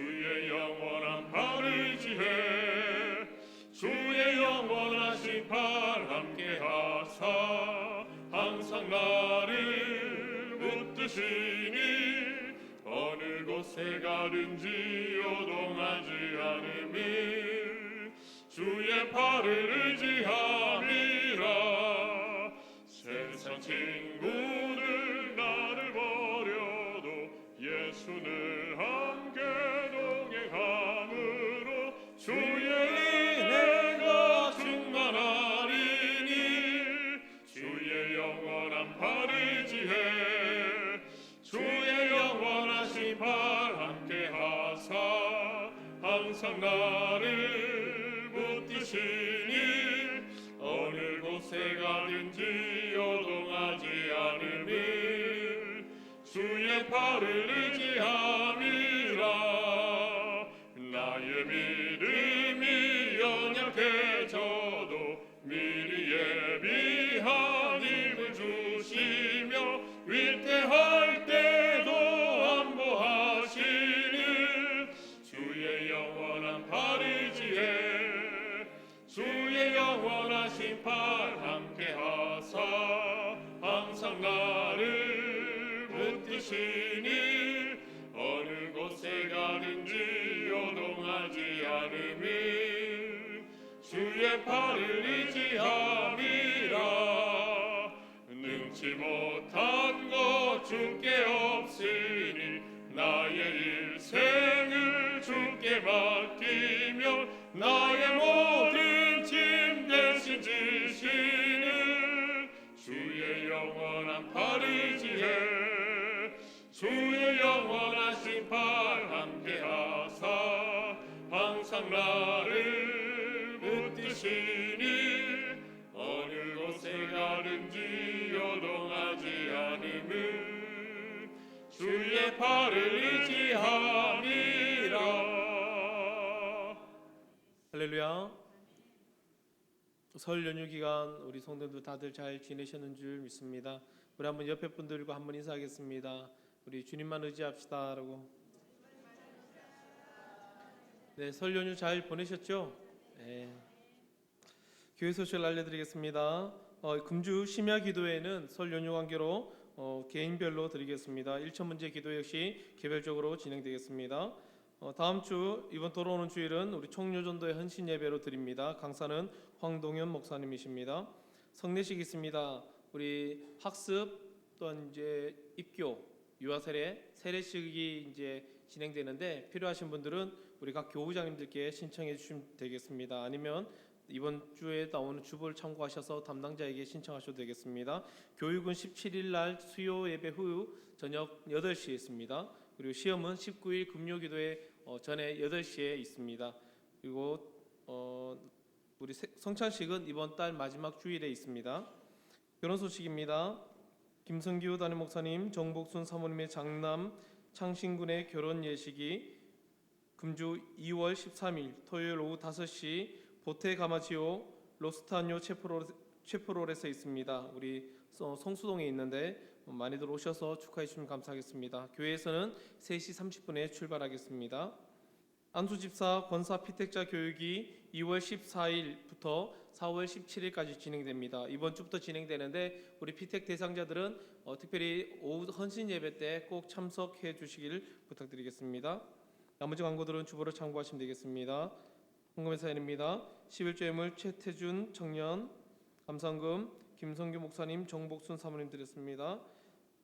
주의 영원하신 팔 함께 하사 항상 나를 붙드시니 어느 곳에 가든지 요동하지 않음을 주의 팔을 의지함이라. 세상 친구들 나를 버려도 예수는 함께 동행함으로 주의 은혜가 충만하리니 주의 영원한 팔 의지해 주의 영원하신 팔 함께 하사 항상 나를 붙드시니 어느 곳에 가든지 요동하지 않음을 주의 팔을 의지함이라. 나의 믿음이 연약해져도 미리 예비한 힘을 주시며 위태할 때도 안보하시는 주의 영원한 팔 의지해 주의 영원하신 팔 함께 하사 항상 나를 붙드시니 어느 곳에 가든지 요동하지 않음을 주의 팔을 의지함이라. 능치 못한 것 주께 없으니 나의 일생을 주께 맡기며 나의 모든 짐 대신 지시는 주의 영원한 팔 의지해 주의 영원하신 팔 함께 하사 항상 나를 붙드시니 어느 곳에 가든지 요동하지 않음을 주의 팔을 의지함이라. 할렐루야. 설 연휴 기간 우리 성도들 다들 잘 지내셨는 줄 믿습니다. 우리 한번 옆에 분들과 한번 인사하겠습니다. 우리 주님만 의지합시다라고. 네, 설 연휴 잘 보내셨죠? 네. 교회 소식을 알려드리겠습니다. 금주 심야 기도회는 설 연휴 관계로 개인별로 드리겠습니다. 1천 문제 기도 역시 개별적으로 진행되겠습니다. 다음 주 이번 돌아오는 주일은 우리 총료전도의 헌신 예배로 드립니다. 강사는 황동현 목사님이십니다. 성례식 있습니다. 우리 학습 또한 이제 입교, 유아 세례식이 이제 진행되는데 필요하신 분들은 우리 각 교우장님들께 신청해 주시면 되겠습니다. 아니면 이번 주에 나오는 주보를 참고하셔서 담당자에게 신청하셔도 되겠습니다. 교육은 17일 날 수요 예배 후 저녁 8시에 있습니다. 그리고 시험은 19일 금요기도회 전에 8시에 있습니다. 그리고 우리 성찬식은 이번 달 마지막 주일에 있습니다. 결혼 소식입니다. 김성규 담임 목사님, 정복순 사모님의 장남 창신군의 결혼 예식이 금주 2월 13일 토요일 오후 5시 보테 가마지오 로스타뇨 체프롤에서 있습니다. 우리 성수동에 있는데 많이들 오셔서 축하해 주시면 감사하겠습니다. 교회에서는 3시 30분에 출발하겠습니다. 안수집사 권사 피택자 교육이 2월 14일부터 4월 17일까지 진행됩니다. 이번 주부터 진행되는데 우리 피택 대상자들은 특별히 오후 헌신 예배 때 꼭 참석해 주시길 부탁드리겠습니다. 나머지 광고들은 주보를 참고하시면 되겠습니다. 헌금의 사연입니다. 11조 예물 최태준 청년, 감상금 김성규 목사님, 정복순 사모님 드렸습니다.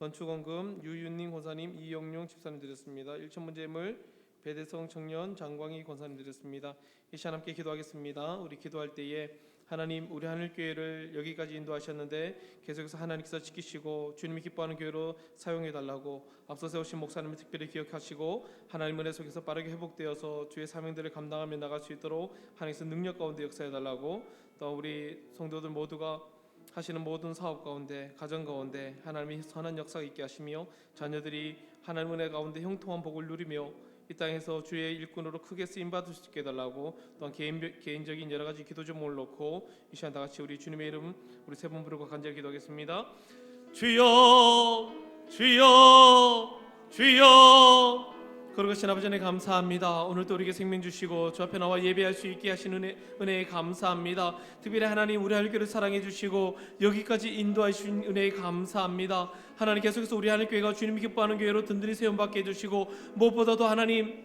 건축원금 유윤닝 권사님, 이영룡 집사님 드렸습니다. 1천 문제 예물 배대성 청년, 장광희 권사님 드렸습니다. 이 시간 함께 기도하겠습니다. 우리 기도할 때에 하나님, 우리 하늘교회를 여기까지 인도하셨는데 계속해서 하나님께서 지키시고 주님이 기뻐하는 교회로 사용해달라고 앞서 세우신 목사님을 특별히 기억하시고 하나님 은혜 속에서 빠르게 회복되어서 주의 사명들을 감당하며 나갈 수 있도록 하나님께서 능력 가운데 역사해달라고, 또 우리 성도들 모두가 하시는 모든 사업 가운데, 가정 가운데 하나님이 선한 역사가 있게 하시며 자녀들이 하나님 은혜 가운데 형통한 복을 누리며 이 땅에서 주의 일꾼으로 크게 쓰임받을 수 있게 해달라고, 또한 개인적인 여러 가지 기도 제목을 놓고 이 시간 다 같이 우리 주님의 이름 우리 세 번 부르고 간절히 기도하겠습니다. 주여 주여 주여 거룩하신 아버지 하나님 감사합니다. 오늘도 우리에게 생명 주시고 주 앞에 나와 예배할 수 있게 하신 은혜에 감사합니다. 특별히 하나님 우리 하늘교회를 사랑해 주시고 여기까지 인도해 주신 은혜에 감사합니다. 하나님 계속해서 우리 하늘교회가 주님이 기뻐하는 교회로 든든히 세움받게 해주시고 무엇보다도 하나님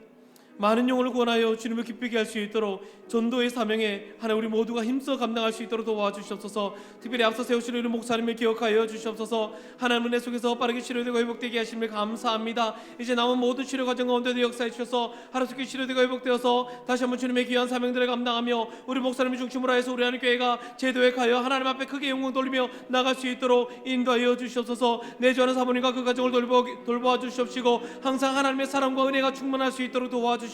많은 영혼을 구원하여 주님을 기쁘게 할 수 있도록 전도의 사명에 하나님 우리 모두가 힘써 감당할 수 있도록 도와주시옵소서. 특별히 앞서 세우시는 우리 목사님을 기억하여 주시옵소서. 하나님 은혜 속에서 빠르게 치료되고 회복되게 하심을 감사합니다. 이제 남은 모든 치료 과정 가운데도 역사해 주셔서 하루속히 치료되고 회복되어서 다시 한번 주님의 귀한 사명들을 감당하며 우리 목사님을 중심으로 해서 우리 하나님 교회가 제도회하여 하나님 앞에 크게 영광 돌리며 나갈 수 있도록 인도하여 주시옵소서. 내주하는 사모님과 그 가정을 돌보아 주시옵시고 항상 하나님의 사랑과 은혜가 충만할 수 있도록 도와주시옵소서.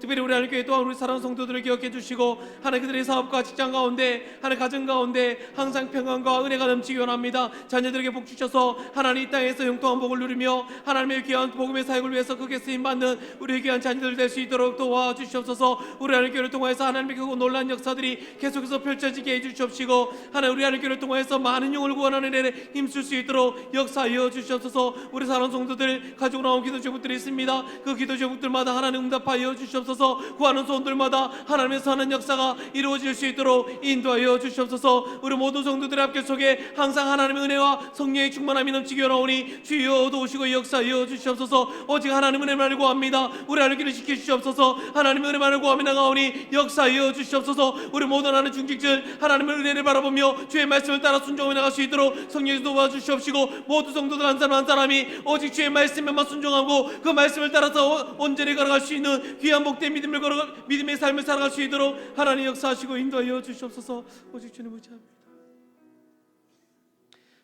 특별히 우리 하나님 교회 또한 우리 사랑하는 성도들을 기억해 주시고 하나님 그들의 사업과 직장 가운데 하나님 가정 가운데 항상 평안과 은혜가 넘치기 원합니다. 자녀들에게 복 주셔서 하나님 이 땅에서 영통한 복을 누리며 하나님의 귀한 복음의 사역을 위해서 크게 쓰임받는 우리의 귀한 자녀들 될 수 있도록 도와주시옵소서. 우리 하나님 교회를 통하여서 하나님의 크고 놀라운 역사들이 계속해서 펼쳐지게 해주시옵시고 하나님 우리 하나님 교회를 통하여서 많은 영혼을 구원하는 일에 힘쓸 수 있도록 역사하여 주시옵소서. 우리 사랑하는 성도들 가지고 나온 기도 제목들이 있습니다. 그 기도 제목들마다 하나님 응답하여 주시옵소서. 구하는 소원들마다 하나님의 선한 역사가 이루어질 수 있도록 인도하여 주시옵소서. 우리 모든 성도들의 합계 속에 항상 하나님의 은혜와 성령의 충만함이 넘치기 원하오니 주여 도우시고 역사하여 주시옵소서. 오직 하나님의 은혜만을 구합니다. 우리 하나님께를 지켜주시옵소서. 하나님의 은혜만을 구하며 나가오니 역사하여 주시옵소서. 우리 모든 하나님 중직들 하나님의 은혜를 바라보며 주의 말씀을 따라 순종해 나갈 수 있도록 성령이 도와주시옵시고 모든 성도들 한 사람 한 사람이 오직 주의 말씀에만 순종하고 그 말씀을 따라서 온전히 걸어갈 수 있는 귀한 복된 믿음의 삶을 살아갈 수 있도록 하나님 역사하시고 인도하여 주시옵소서. 오직 주님 의지합니다.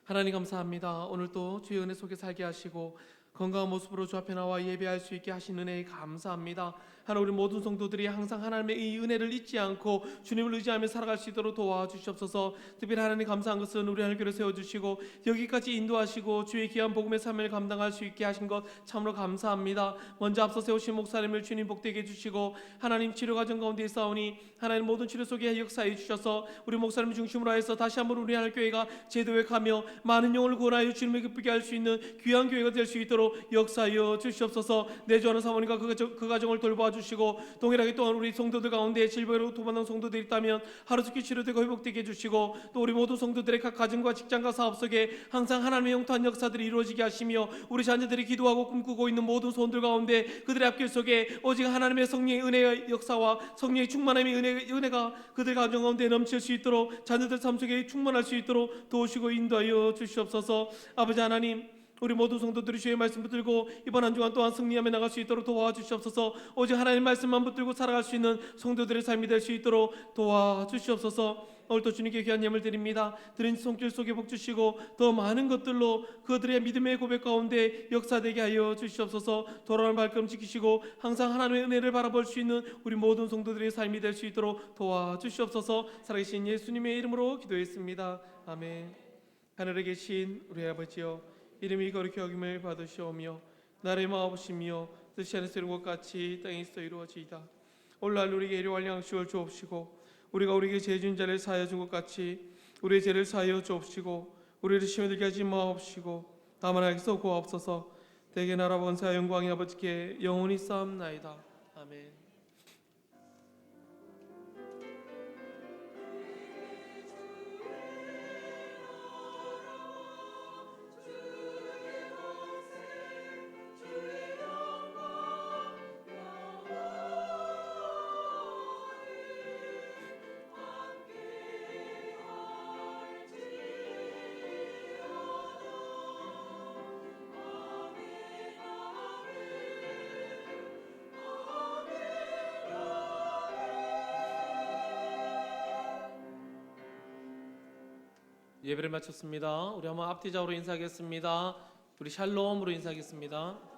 하나님 감사합니다. 오늘도 주의 은혜 속에 살게 하시고 건강한 모습으로 주 앞에 나와 예배할 수 있게 하신 은혜에 감사합니다. 하나님 우리 모든 성도들이 항상 하나님의 이 은혜를 잊지 않고 주님을 의지하며 살아갈 수 있도록 도와주시옵소서. 특별히 하나님 감사한 것은 우리 하나님께로 세워주시고 여기까지 인도하시고 주의 귀한 복음의 삶을 감당할 수 있게 하신 것 참으로 감사합니다. 먼저 앞서 세우신 목사님을 주님 복되게 해주시고 하나님 치료 과정 가운데 있사오니 하나님 모든 치료 속에 역사해 주셔서 우리 목사님 중심으로 해서 다시 한번 우리 하나님 교회가 제도에 가며 많은 영혼을 구원하여 주님을 기쁘게 할 수 있는 귀한 교회가 될 수 있도록 역사하여 주시옵소서. 내주하는 사모님과 그 가정을 돌보아 주시고 동일하게 또한 우리 성도들 가운데 질병으로 도망하는 성도들이 있다면 하루속히 치료되고 회복되게 해주시고 또 우리 모든 성도들의 각 가정과 직장과 사업 속에 항상 하나님의 영통한 역사들이 이루어지게 하시며 우리 자녀들이 기도하고 꿈꾸고 있는 모든 소원들 가운데 그들의 앞길 속에 오직 하나님의 성령의 은혜의 역사와 성령의 충만함의 은혜가 그들 가정 가운데 넘칠 수 있도록 자녀들 삶 속에 충만할 수 있도록 도우시고 인도하여 주시옵소서. 아버지 하나님 우리 모든 성도들이 주의 말씀 붙들고 이번 한 주간 또한 승리하며 나갈 수 있도록 도와주시옵소서. 오직 하나님 말씀만 붙들고 살아갈 수 있는 성도들의 삶이 될 수 있도록 도와주시옵소서. 오늘도 주님께 귀한 예물 드립니다. 드린 손길 속에 복 주시고 더 많은 것들로 그들의 믿음의 고백 가운데 역사되게 하여 주시옵소서. 돌아오는 발걸음 지키시고 항상 하나님의 은혜를 바라볼 수 있는 우리 모든 성도들의 삶이 될 수 있도록 도와주시옵소서. 살아계신 예수님의 이름으로 기도했습니다. 아멘. 하늘에 계신 우리 아버지여 이름이 거룩히 여김을 받으시오며 나라의 마옵시며 뜻이 하늘에서 이룬 것 같이 땅에서 이루어지이다. 오늘날 우리에게 일용할 양식을 주옵시고 우리가 우리에게 죄 지은 자를 사하여 준 것 같이 우리의 죄를 사하여 주옵시고 우리를 시험에 들게 하지 마옵시고 다만 악에서 구하옵소서. 대개 나라 원사와 영광이 아버지께 영원히 쌓옵나이다. 아멘. 예배를 마쳤습니다. 우리 한번 앞뒤좌우로 인사하겠습니다. 우리 샬롬으로 인사하겠습니다.